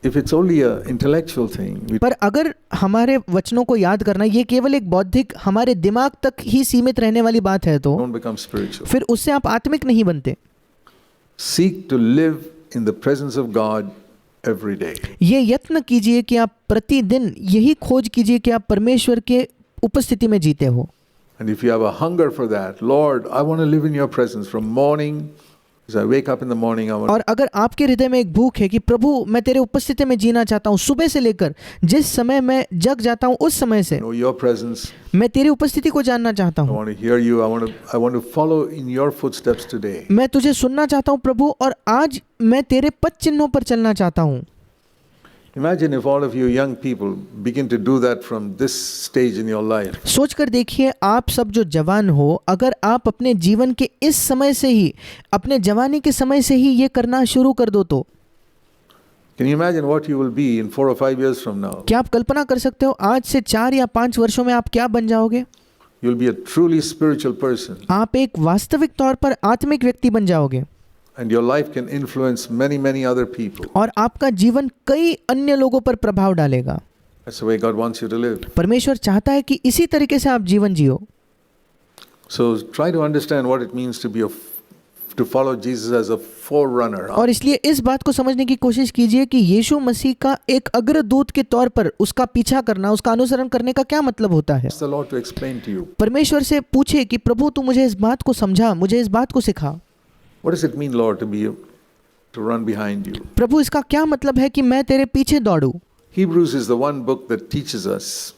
if it's only an intellectual thing, पर अगर हमारे वचनों को याद करना ये केवल एक बौद्धिक, हमारे दिमाग तक ही सीमित रहने वाली बात है, तो don't become spiritual. फिर उससे आप आत्मिक नहीं बनते। Seek to live in the presence of God every day. ये यत्न कीजिए कि आप प्रतिदिन यही खोज कीजिए कि आप परमेश्वर के उपस्थिति में जीते हो। And if you have a hunger for that, Lord, I want to live in your presence from morning, as I wake up in the morning, I want और अगर आपके हृदय में एक भूख है कि प्रभु मैं तेरे उपस्थिति में जीना चाहता हूँ, सुबह से लेकर जिस समय मैं जग जाता हूँ उस समय से to know your presence. मैं तेरी उपस्थिति को जानना चाहता I हूँ। want to hear you. I want to follow in your footsteps today. मैं तुझे सुनना चाहता हूँ प्रभु, और आज मैं तेरे पद चिन्हों पर चलना चाहता हूँ। Imagine if all of you young people begin to do that from this stage in your life. सोच कर देखिए, आप सब जो जवान हो, अगर आप अपने जीवन के इस समय से ही, अपने जवानी के समय से ही ये करना शुरू कर दो तो Can you imagine what you will be in 4 or 5 years from now? क्या आप कल्पना कर सकते हो आज से 4 या 5 वर्षों में आप क्या बन जाओगे? You'll be a truly spiritual person. आप एक वास्तविक तौर पर आत्मिक व्यक्ति बन जाओगे, And your life can influence many, many other people. और आपका जीवन कई अन्य लोगों पर प्रभाव डालेगा। That's the way God wants you to live. परमेश्वर चाहता है कि इसी तरीके से आप जीवन जियो। So try to understand what it means to follow Jesus as a forerunner. और इसलिए इस बात को समझने की कोशिश कीजिए कि यीशु मसीह का एक अग्रदूत के तौर पर उसका पीछा करना, उसका अनुसरण करने का क्या मतलब होता है। Ask the Lord to explain to you. परमेश्वर से पूछे कि प्रभु तू मुझे इस बात को समझा, मुझे इस बात को सिखा। What does it mean, Lord, to run behind you? प्रभु इसका क्या मतलब है कि मैं तेरे पीछे दौड़ूं। Hebrews is the one book that teaches us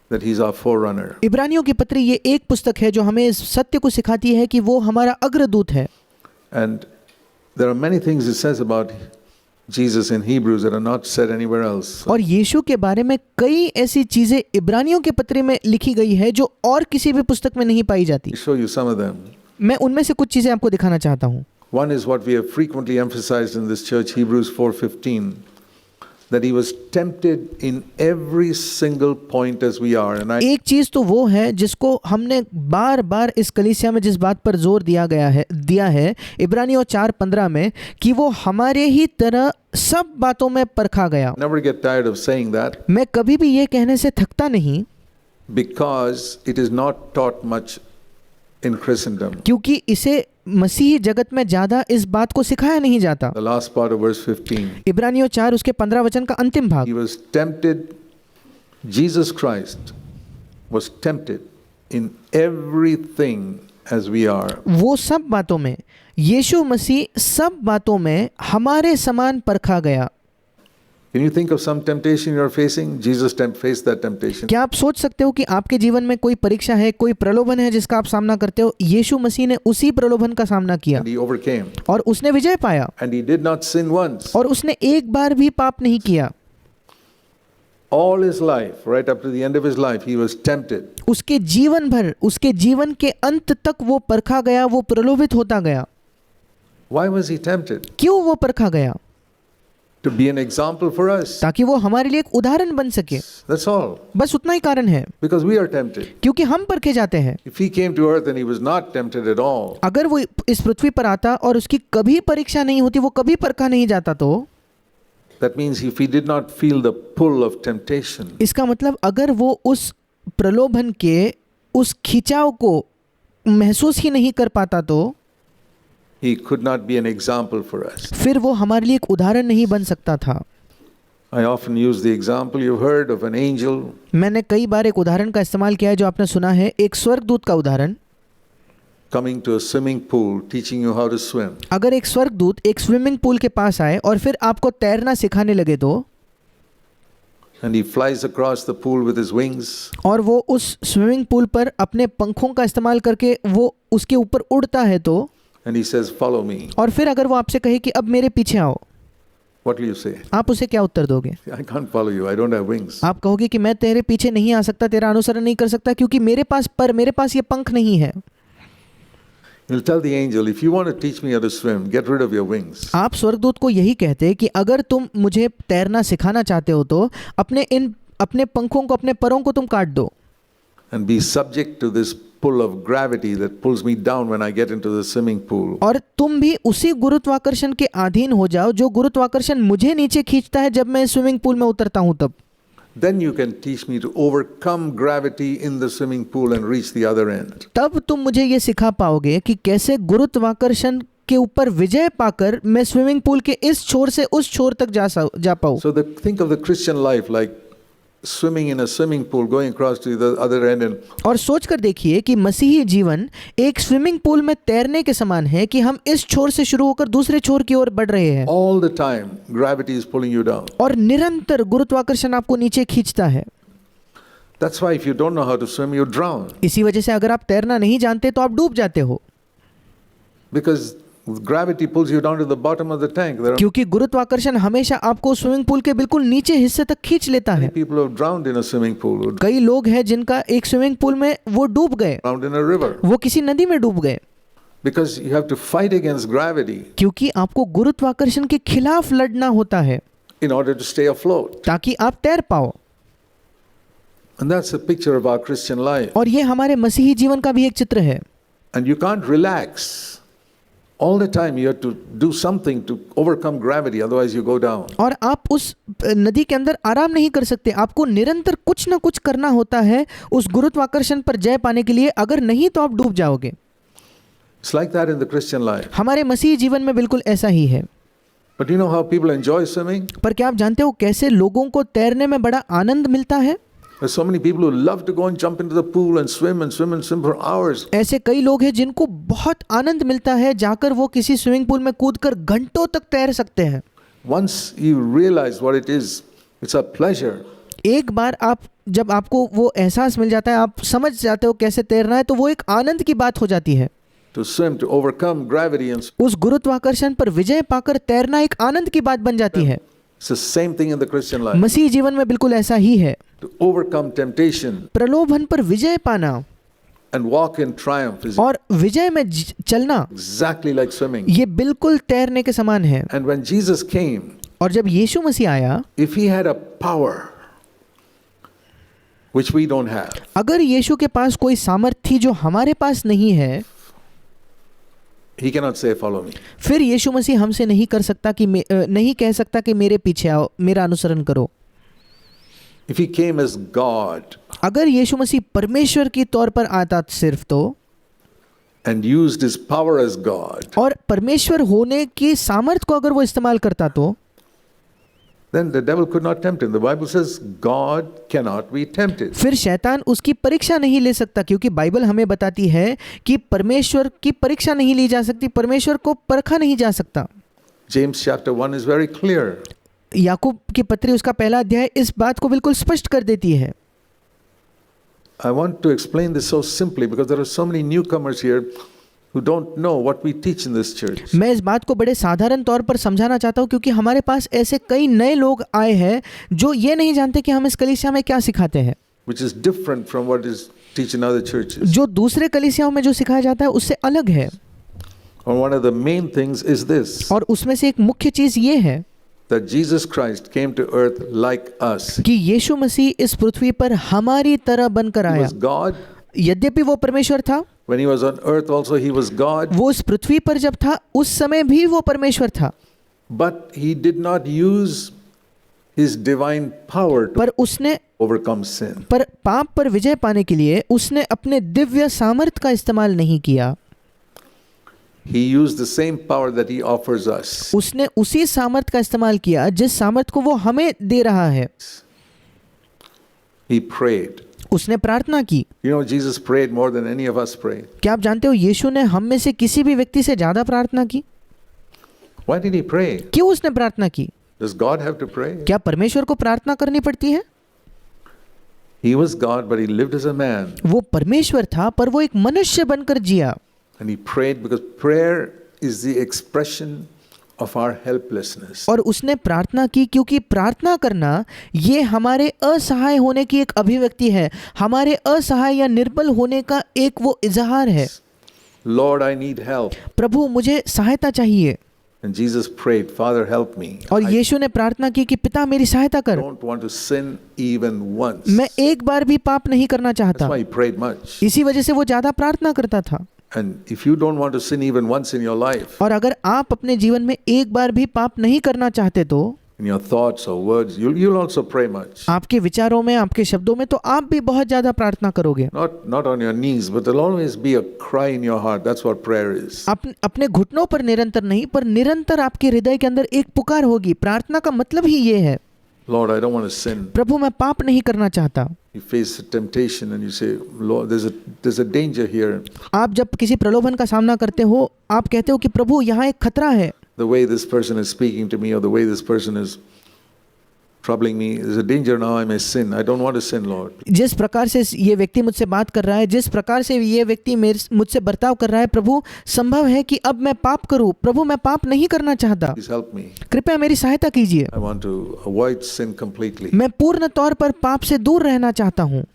that he's our forerunner. इब्रानियों की पत्री ये एक पुस्तक है जो हमें इस सत्य को सिखाती है कि वो हमारा अग्रदूत है। And there are many things it says about Jesus in Hebrews that are not said anywhere else. और यीशु के बारे में कई ऐसी चीजें इब्रानियों के पत्री में लिखी गई है जो और किसी भी पुस्तक में नहीं पाई जाती। I'll show you some of them. मैं उनमें से कुछ चीजें आपको दिखाना चाहता हूँ। One is what we have frequently emphasized in this church, Hebrews 4:15, that he was tempted in every single point as we are. And एक चीज तो वो है जिसको हमने बार बार इस कलीसिया में जिस बात पर जोर दिया है इब्रानियों 4:15 में, कि वो हमारे ही तरह सब बातों में परखा गया। never get tired of saying that मैं कभी भी ये कहने से थकता नहीं, because it is not taught much in Christendom. क्योंकि इसे मसीही जगत में ज्यादा इस बात को सिखाया नहीं जाता। The last part of verse 15. इब्रानियों 4 उसके 15 वचन का अंतिम भाग। He was tempted, Jesus Christ was tempted in everything as we are. वो सब बातों में, यीशु मसीह सब बातों में हमारे समान परखा गया। Can you think of some temptation you're facing? Jesus faced that temptation. क्या आप सोच सकते हो कि आपके जीवन में कोई परीक्षा है, कोई प्रलोभन है जिसका आप सामना करते हो? यीशु मसीह ने उसी प्रलोभन का सामना किया And he overcame. और उसने विजय पाया, And he did not sin once. और उसने एक बार भी पाप नहीं किया। All his life, right up to the end of his life, he was tempted. उसके जीवन भर, उसके जीवन के अंत तक वो परखा गया, वो प्रलोभित होता गया। Why was he tempted? क्यों वो परखा गया? To be an example for us. ताकि वो हमारे लिए एक उदाहरण बन सके, That's all. बस उतना ही कारण है। Because we are tempted. क्योंकि हम परखे जाते हैं। If he came to earth and he was not tempted at all, अगर वो इस पृथ्वी पर आता और उसकी कभी परीक्षा नहीं होती, वो कभी परखा नहीं जाता, तो that means if he did not feel the pull of temptation, इसका मतलब अगर वो उस प्रलोभन के उस खिंचाव को महसूस ही नहीं कर पाता, तो he could not be an example for us. फिर वो हमारे लिए एक उदाहरण नहीं बन सकता था। I often use the example you've heard of an angel मैंने कई बार एक उदाहरण का इस्तेमाल किया है जो आपने सुना है, एक स्वर्गदूत का उदाहरण। coming to a swimming pool, teaching you how to swim. अगर एक स्वर्गदूत एक स्विमिंग पूल के पास आए और फिर आपको तैरना सिखाने लगे, तो And he flies across the pool with his wings. और वो उस स्विमिंग पूल पर अपने पंखों का इस्तेमाल करके वो उसके ऊपर उड़ता है, तो And he says, follow me. और फिर अगर वो आपसे कहे कि अब मेरे पीछे आओ, What will you say? आप उसे क्या उत्तर दोगे? I can't follow you. I don't have wings. आप कहोगे कि मैं तेरे पीछे नहीं आ सकता, तेरा अनुसरण नहीं कर सकता, क्योंकि मेरे पास ये पंख नहीं है। You'll tell the angel, if you want to teach me how to swim, get rid of your wings. आप स्वर्गदूत को यही कहते हैं कि अगर तुम मुझे तैरना सिखाना चाहते हो तो अपने पंखों को, अपने परों को तुम काट दो। And be subject to this pull of gravity that pulls me down when I get into the swimming pool. और तुम भी उसी गुरुत्वाकर्षण के अधीन हो जाओ जो गुरुत्वाकर्षण मुझे नीचे खींचता है जब मैं स्विमिंग पूल में उतरता हूं तब। Then you can teach me to overcome gravity in the swimming pool and reach the other end. तब तुम मुझे ये सिखा पाओगे कि कैसे गुरुत्वाकर्षण के ऊपर विजय पाकर मैं स्विमिंग पूल के इस छोर से उस छोर तक जा पाऊं। So think of the Christian life like swimming in a swimming pool, going across to the other end, and और सोच कर देखिए कि मसीही जीवन एक स्विमिंग पूल में तैरने के समान है कि हम इस छोर से शुरू होकर दूसरे छोर की ओर बढ़ रहे हैं। all the time gravity is pulling you down. और निरंतर गुरुत्वाकर्षण आपको नीचे खींचता है। That's why if you don't know how to swim, you drown. इसी वजह से अगर आप तैरना नहीं जानते तो आप डूब जाते हो, Because gravity pulls you down to the bottom of the tank. There are क्योंकि गुरुत्वाकर्षण हमेशा आपको स्विमिंग पूल के बिल्कुल नीचे हिस्से तक खींच लेता है। many people who have drowned in a swimming pool, who कई लोग हैं जिनका एक स्विमिंग पूल में वो डूब गए, drowned in a river. वो किसी नदी में डूब गए, Because you have to fight against gravity क्योंकि आपको गुरुत्वाकर्षण के खिलाफ लड़ना होता है in order to stay afloat. ताकि आप तैर पाओ। And that's a picture of our Christian life. और ये हमारे मसीही जीवन का भी एक चित्र है। And you can't relax. All the time you have to do something to overcome gravity, otherwise you go down. और आप उस नदी के अंदर आराम नहीं कर सकते, आपको निरंतर कुछ ना कुछ करना होता है उस गुरुत्वाकर्षण पर जय पाने के लिए, अगर नहीं तो आप डूब जाओगे। It's like that in the Christian life. हमारे मसीही जीवन में बिल्कुल ऐसा ही है। But you know how people enjoy swimming? पर क्या आप जानते हो कैसे लोगों को तैरने में बड़ा आनंद मिलता है? There's so many people who love to go and jump into the pool and swim and swim and swim for hours. ऐसे कई लोग हैं जिनको बहुत आनंद मिलता है जाकर वो किसी स्विमिंग पूल में कूदकर घंटों तक तैर सकते हैं। Once you realize what it is, it's a pleasure. एक बार जब आपको वो एहसास मिल जाता है, आप समझ जाते हो कैसे तैरना है, तो वो एक आनंद की बात हो जाती है। To swim, to overcome gravity and उस गुरुत्वाकर्षण पर विजय पाकर तैरना एक आनंद की बात बन जाती है। it's the same thing in the Christian life. मसीही जीवन में बिल्कुल ऐसा ही है। To overcome temptation प्रलोभन पर विजय पाना and walk in triumph is और विजय में चलना exactly like swimming. ये बिल्कुल तैरने के समान है। And when Jesus came, और जब यीशु मसीह आया, if he had a power which we don't have, अगर यीशु के पास कोई सामर्थ्य थी जो हमारे पास नहीं है, he cannot say follow me. फिर यीशु मसीह हमसे नहीं कह सकता कि मेरे पीछे आओ, मेरा अनुसरण करो। If he came as God अगर यीशु मसीह परमेश्वर के तौर पर आता सिर्फ तो, and used his power as God, और परमेश्वर होने की सामर्थ को अगर वो इस्तेमाल करता तो, then the devil could not tempt him. The Bible says God cannot be tempted. फिर शैतान उसकी परीक्षा नहीं ले सकता, क्योंकि बाइबल हमें बताती है कि परमेश्वर की परीक्षा नहीं ली जा सकती, परमेश्वर को परखा नहीं जा सकता। James chapter 1 is very clear. याकूब की पत्री उसका पहला अध्याय इस बात को बिल्कुल स्पष्ट कर देती है। I want to explain this so simply because there are so many newcomers here who don't know what we teach in this church. मैं इस बात को बड़े साधारण तौर पर समझाना चाहता हूँ, क्योंकि हमारे पास ऐसे कई नए लोग आए हैं जो ये नहीं जानते कि हम इस कलीसिया में क्या सिखाते हैं, Which is different from what is taught in other churches. जो दूसरे कलीसियाओं में जो सिखाया जाता है उससे अलग है। And one of the main things is this, और उसमें से एक मुख्य चीज ये है that Jesus Christ came to earth like us. कि यीशु मसीह इस पृथ्वी पर हमारी तरह बनकर He आया। was God. यद्यपि वो परमेश्वर था, When he was on earth also he was God. वो इस पृथ्वी पर जब था उस समय भी वो परमेश्वर था, But he did not use his divine power to पर उसने overcome sin. पर पाप पर विजय पाने के लिए उसने अपने दिव्य सामर्थ का इस्तेमाल नहीं किया। He used the same power that he offers us. उसने उसी सामर्थ का इस्तेमाल किया जिस सामर्थ को वो हमें दे रहा है। He prayed. उसने प्रार्थना की। You know, Jesus prayed more than any of us prayed. क्या आप जानते हो यीशु ने हम में से किसी भी व्यक्ति से ज्यादा प्रार्थना की? Why did he pray? क्यों उसने प्रार्थना की? Does God have to pray? क्या परमेश्वर को प्रार्थना करनी पड़ती है? He was God, but he lived as a man. वो परमेश्वर था पर वो एक मनुष्य बनकर जिया। And he prayed because prayer is the expression of our helplessness. और उसने प्रार्थना की क्योंकि प्रार्थना करना ये हमारे असहाय होने की एक अभिव्यक्ति है, हमारे असहाय या निर्बल होने का एक वो इजहार है। Lord, I need help. प्रभु मुझे सहायता चाहिए। And Jesus prayed, Father, help me. और I यीशु ने प्रार्थना की कि पिता मेरी सहायता कर। don't want to sin even once. मैं एक बार भी पाप नहीं करना That's चाहता। why he prayed much. इसी वजह से वो ज्यादा प्रार्थना करता था। And if you don't want to sin even once in your life, और अगर आप अपने जीवन में एक बार भी पाप नहीं करना चाहते तो in your thoughts or words, you'll also pray much. आपके विचारों में, आपके शब्दों में तो आप भी बहुत ज्यादा प्रार्थना करोगे। Not on your knees, but there'll always be a cry in your heart. That's what prayer is. अपने घुटनों पर निरंतर नहीं, पर निरंतर आपके हृदय के अंदर एक पुकार होगी। प्रार्थना का मतलब ही ये है, Lord, I don't want to sin. प्रभु मैं पाप नहीं करना चाहता। You face a temptation and you say, Lord, there's a danger here. आप जब किसी प्रलोभन का सामना करते हो, आप कहते हो कि प्रभु यहाँ एक खतरा है। The way this person is speaking to me or the way this person is troubling me, there's a danger now I may sin. I don't want to sin, Lord. जिस प्रकार से ये व्यक्ति मुझसे बात कर रहा है, जिस प्रकार से ये व्यक्ति मुझसे बर्ताव कर रहा है, प्रभु संभव है कि अब मैं पाप करूं। प्रभु मैं पाप नहीं करना चाहता, Please help me. कृपया मेरी सहायता कीजिए। I want to avoid sin completely. मैं पूर्ण तौर पर पाप से दूर रहना चाहता हूँ।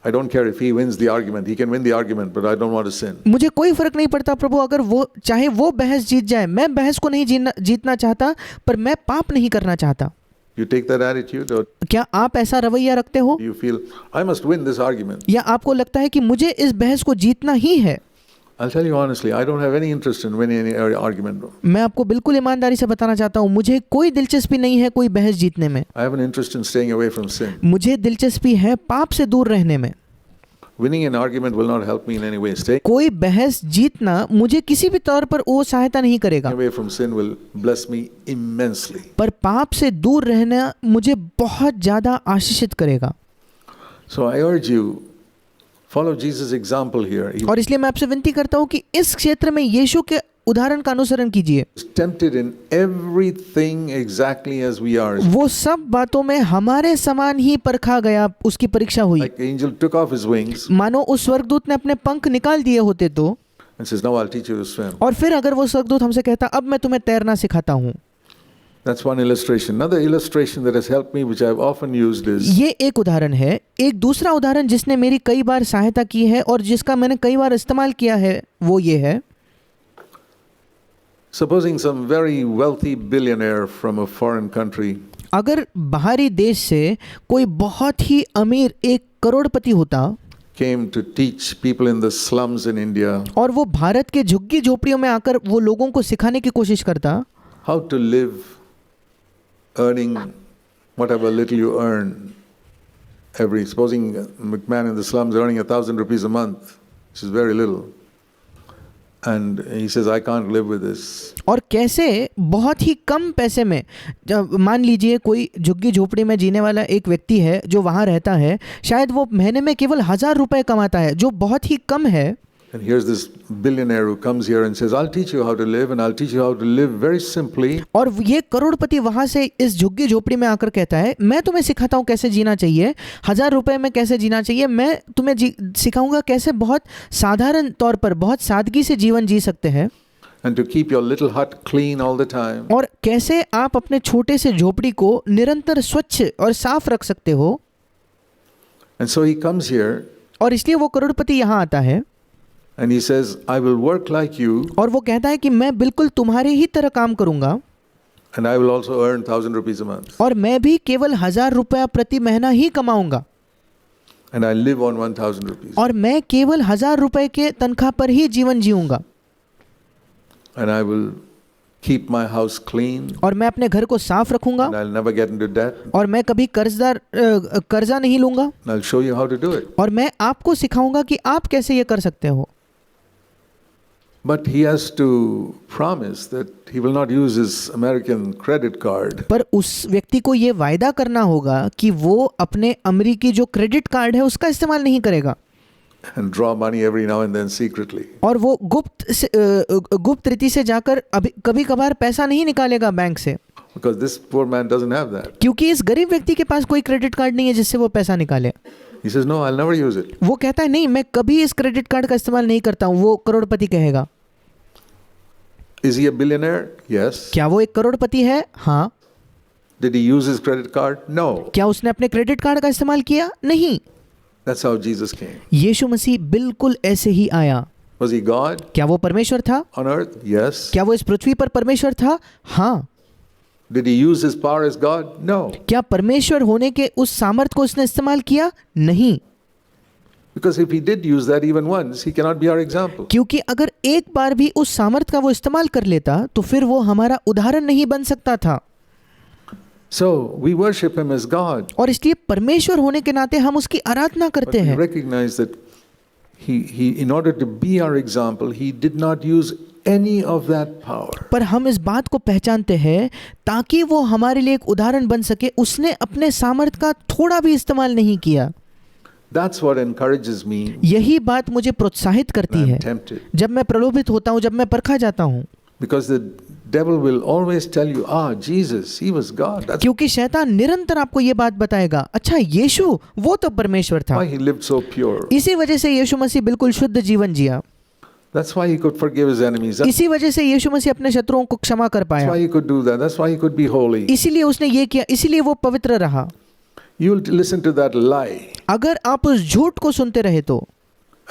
I don't care if he wins the argument. He can win the argument, but I don't want to sin. मुझे कोई फर्क नहीं पड़ता प्रभु, अगर वो चाहे वो बहस जीत जाए, मैं बहस को नहीं जीतना चाहता, पर मैं पाप नहीं करना चाहता। You take that attitude, or क्या आप ऐसा रवैया रखते हो, you feel, I must win this argument? या आपको लगता है कि मुझे इस बहस को जीतना ही है? I'll tell you honestly, I don't have any interest in winning any argument. मैं आपको बिल्कुल ईमानदारी से बताना चाहता हूँ, मुझे कोई दिलचस्पी नहीं है कोई बहस जीतने में। I have an interest in staying away from sin. मुझे दिलचस्पी है पाप से दूर रहने में। Winning an argument will not help me in any way. Staying कोई बहस जीतना मुझे किसी भी तौर पर वो सहायता नहीं करेगा, away from sin will bless me immensely. पर पाप से दूर रहना मुझे बहुत ज्यादा आशीषित करेगा। So I urge you, follow Jesus' example here. He और इसलिए मैं आपसे विनती करता हूँ कि इस क्षेत्र में यीशु के उदाहरण का अनुसरण कीजिए। was tempted in everything exactly as we are. वो सब बातों में हमारे समान ही परखा गया, उसकी परीक्षा हुई। Like the angel took off his wings मानो उस स्वर्गदूत ने अपने पंख निकाल दिए होते तो, and says, now I'll teach you to swim. और फिर अगर वो स्वर्गदूत हमसे कहता अब मैं तुम्हें तैरना सिखाता हूँ। That's one illustration. Another illustration that has helped me, which I've often used, is ये एक उदाहरण है। एक दूसरा उदाहरण जिसने मेरी कई बार सहायता की है और जिसका मैंने कई बार इस्तेमाल किया है, वो ये है, supposing some very wealthy billionaire from a foreign country अगर बाहरी देश से कोई बहुत ही अमीर एक करोड़पति होता came to teach people in the slums in India और वो भारत के झुग्गी झोपड़ियों में आकर वो लोगों को सिखाने की कोशिश करता how to live, earning whatever little you earn supposing a man in the slums earning 1,000 rupees a month, which is very little, and he says, I can't live with this. और कैसे बहुत ही कम पैसे में, मान लीजिए कोई झुग्गी झोपड़ी में जीने वाला एक व्यक्ति है जो वहाँ रहता है, शायद वो महीने में केवल 1,000 रुपए कमाता है, जो बहुत ही कम है। And here's this billionaire who comes here and says, I'll teach you how to live, and I'll teach you how to live very simply. और ये करोड़पति वहां से इस झुग्गी झोपड़ी में आकर कहता है, मैं तुम्हें सिखाता हूँ कैसे जीना चाहिए, 1,000 रुपए में कैसे जीना चाहिए, मैं तुम्हें सिखाऊंगा कैसे बहुत साधारण तौर पर बहुत सादगी से जीवन जी सकते हैं, And to keep your little hut clean all the time. और कैसे आप अपने छोटे से झोपड़ी को निरंतर स्वच्छ और साफ रख सकते हो। And so he comes here और इसलिए वो करोड़पति यहाँ आता है and he says, I will work like you, और वो कहता है कि मैं बिल्कुल तुम्हारे ही तरह काम करूंगा, and I will also earn 1,000 rupees a month, और मैं भी केवल 1,000 रुपया प्रति महीना ही कमाऊंगा, and I live on 1,000 rupees, और मैं केवल 1,000 रुपए के तनख्वाह पर ही जीवन जीऊंगा, and I will keep my house clean, और मैं अपने घर को साफ रखूंगा, and I'll never get into debt, और मैं कभी कर्जा नहीं लूंगा, and I'll show you how to do it. और मैं आपको सिखाऊंगा कि आप कैसे ये कर सकते हो। But he has to promise that he will not use his American credit card पर उस व्यक्ति को ये वायदा करना होगा कि वो अपने अमेरिकी जो क्रेडिट कार्ड है उसका इस्तेमाल नहीं करेगा, and draw money every now and then secretly. और वो गुप्त रीति से जाकर कभी कभार पैसा नहीं निकालेगा बैंक से, Because this poor man doesn't have that. क्योंकि इस गरीब व्यक्ति के पास कोई क्रेडिट कार्ड नहीं है जिससे वो पैसा निकाले। He says, no, I'll never use it. वो कहता है नहीं, मैं कभी इस क्रेडिट कार्ड का इस्तेमाल नहीं करता हूँ, वो करोड़पति कहेगा। Is he a billionaire? Yes. क्या वो एक करोड़पति है? हाँ। Did he use his credit card? No. क्या उसने अपने क्रेडिट कार्ड का इस्तेमाल किया? नहीं। That's how Jesus came. यीशु मसीह बिल्कुल ऐसे ही आया। Was he God क्या वो परमेश्वर था? on earth? Yes. क्या वो इस पृथ्वी पर परमेश्वर था? हाँ। Did he use his power as God? No. क्या परमेश्वर होने के उस सामर्थ को उसने इस्तेमाल किया? नहीं। Because if he did use that even once, he cannot be our example. क्योंकि अगर एक बार भी उस सामर्थ का वो इस्तेमाल कर लेता तो फिर वो हमारा उदाहरण नहीं बन सकता था। So we worship him as God. और इसलिए परमेश्वर होने के नाते हम उसकी आराधना But करते we हैं। recognize that he, in order to be our example, he did not use any of that power. पर हम इस बात को पहचानते हैं ताकि वो हमारे लिए एक उदाहरण बन सके, उसने अपने सामर्थ का थोड़ा भी इस्तेमाल नहीं किया। That's what encourages me यही बात मुझे प्रोत्साहित करती when है I'm tempted. जब मैं प्रलोभित होता हूँ, जब मैं परखा जाता हूँ। Because the devil will always tell you, Jesus, he was God. That's क्योंकि शैतान निरंतर आपको ये बात बताएगा, अच्छा यीशु वो तो परमेश्वर था, why he lived so pure. इसी वजह से यीशु मसीह बिल्कुल शुद्ध जीवन जिया, That's why he could forgive his enemies. That's इसी वजह से यीशु मसीह अपने शत्रुओं को क्षमा कर पाया, why he could do that. That's why he could be holy. इसीलिए उसने ये किया, इसीलिए वो पवित्र रहा। You'll listen to that lie, अगर आप उस झूठ को सुनते रहे तो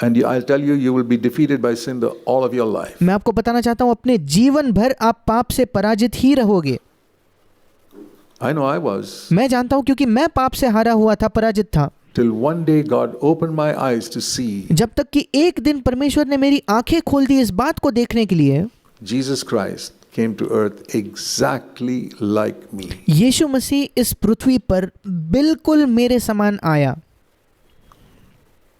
and I'll tell you, you will be defeated by sin all of your life. मैं आपको बताना चाहता हूँ, अपने जीवन भर आप पाप से पराजित ही रहोगे। I know I was. मैं जानता हूँ क्योंकि मैं पाप से हारा हुआ था, पराजित था। Till one day God opened my eyes to see जब तक कि एक दिन परमेश्वर ने मेरी आंखें खोल दी इस बात को देखने के लिए, Jesus Christ came to earth exactly like me. यीशु मसीह इस पृथ्वी पर बिल्कुल मेरे समान आया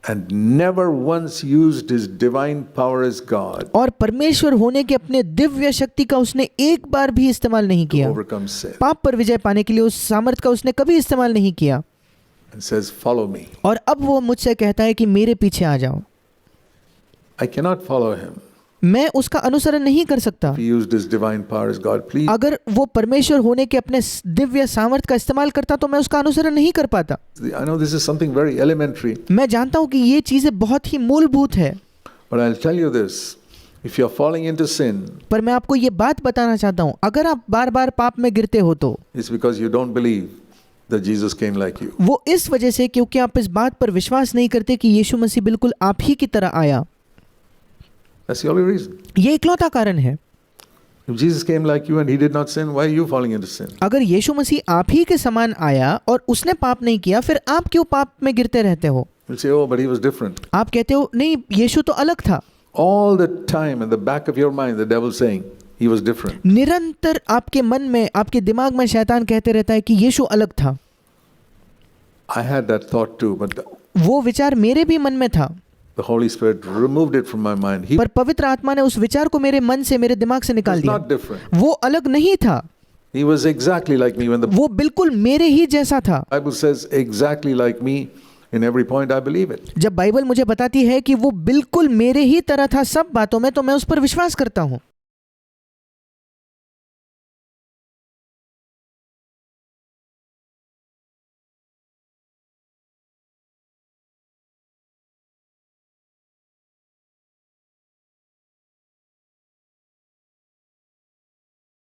And never once used his divine power as God और परमेश्वर होने के अपने दिव्य शक्ति का उसने एक बार भी इस्तेमाल नहीं to किया। overcome sin. पाप पर विजय पाने के लिए उस सामर्थ का उसने कभी इस्तेमाल नहीं किया। And says, follow me. और अब वो मुझसे कहता है कि मेरे पीछे आ जाओ। I cannot follow him. मैं उसका अनुसरण नहीं कर सकता। If he used his divine power as God, please. अगर वो परमेश्वर होने के अपने दिव्य सामर्थ का इस्तेमाल करता तो मैं उसका अनुसरण नहीं कर पाता। I know this is something very elementary, मैं जानता हूँ कि ये चीजें बहुत ही मूलभूत है, but I'll tell you this. If you're falling into sin, पर मैं आपको ये बात बताना चाहता हूँ, अगर आप बार बार पाप में गिरते हो तो it's because you don't believe that Jesus came like you. वो इस वजह से क्योंकि आप इस बात पर विश्वास नहीं करते कि यीशु मसीह बिल्कुल आप ही की तरह आया। That's the only reason. ये इकलौता कारण है। If Jesus came like you and he did not sin, why are you falling into sin? अगर यीशु मसीह आप ही के समान आया और उसने पाप नहीं किया, फिर आप क्यों पाप में गिरते रहते हो? You'll say, oh, but he was different. आप कहते हो नहीं, यीशु तो अलग था। All the time in the back of your mind, the devil's saying, he was different. निरंतर आपके मन में, आपके दिमाग में शैतान कहते रहता है कि यीशु अलग था। I had that thought too, but वो विचार मेरे भी मन में था, the Holy Spirit removed it from my mind. He पर पवित्र आत्मा ने उस विचार को मेरे मन से, मेरे दिमाग से निकाल was दिया। not different. वो अलग नहीं था, He was exactly like me. When the वो बिल्कुल मेरे ही जैसा था। Bible says exactly like me, in every point I believe it. जब बाइबल मुझे बताती है कि वो बिल्कुल मेरे ही तरह था सब बातों में, तो मैं उस पर विश्वास करता हूँ।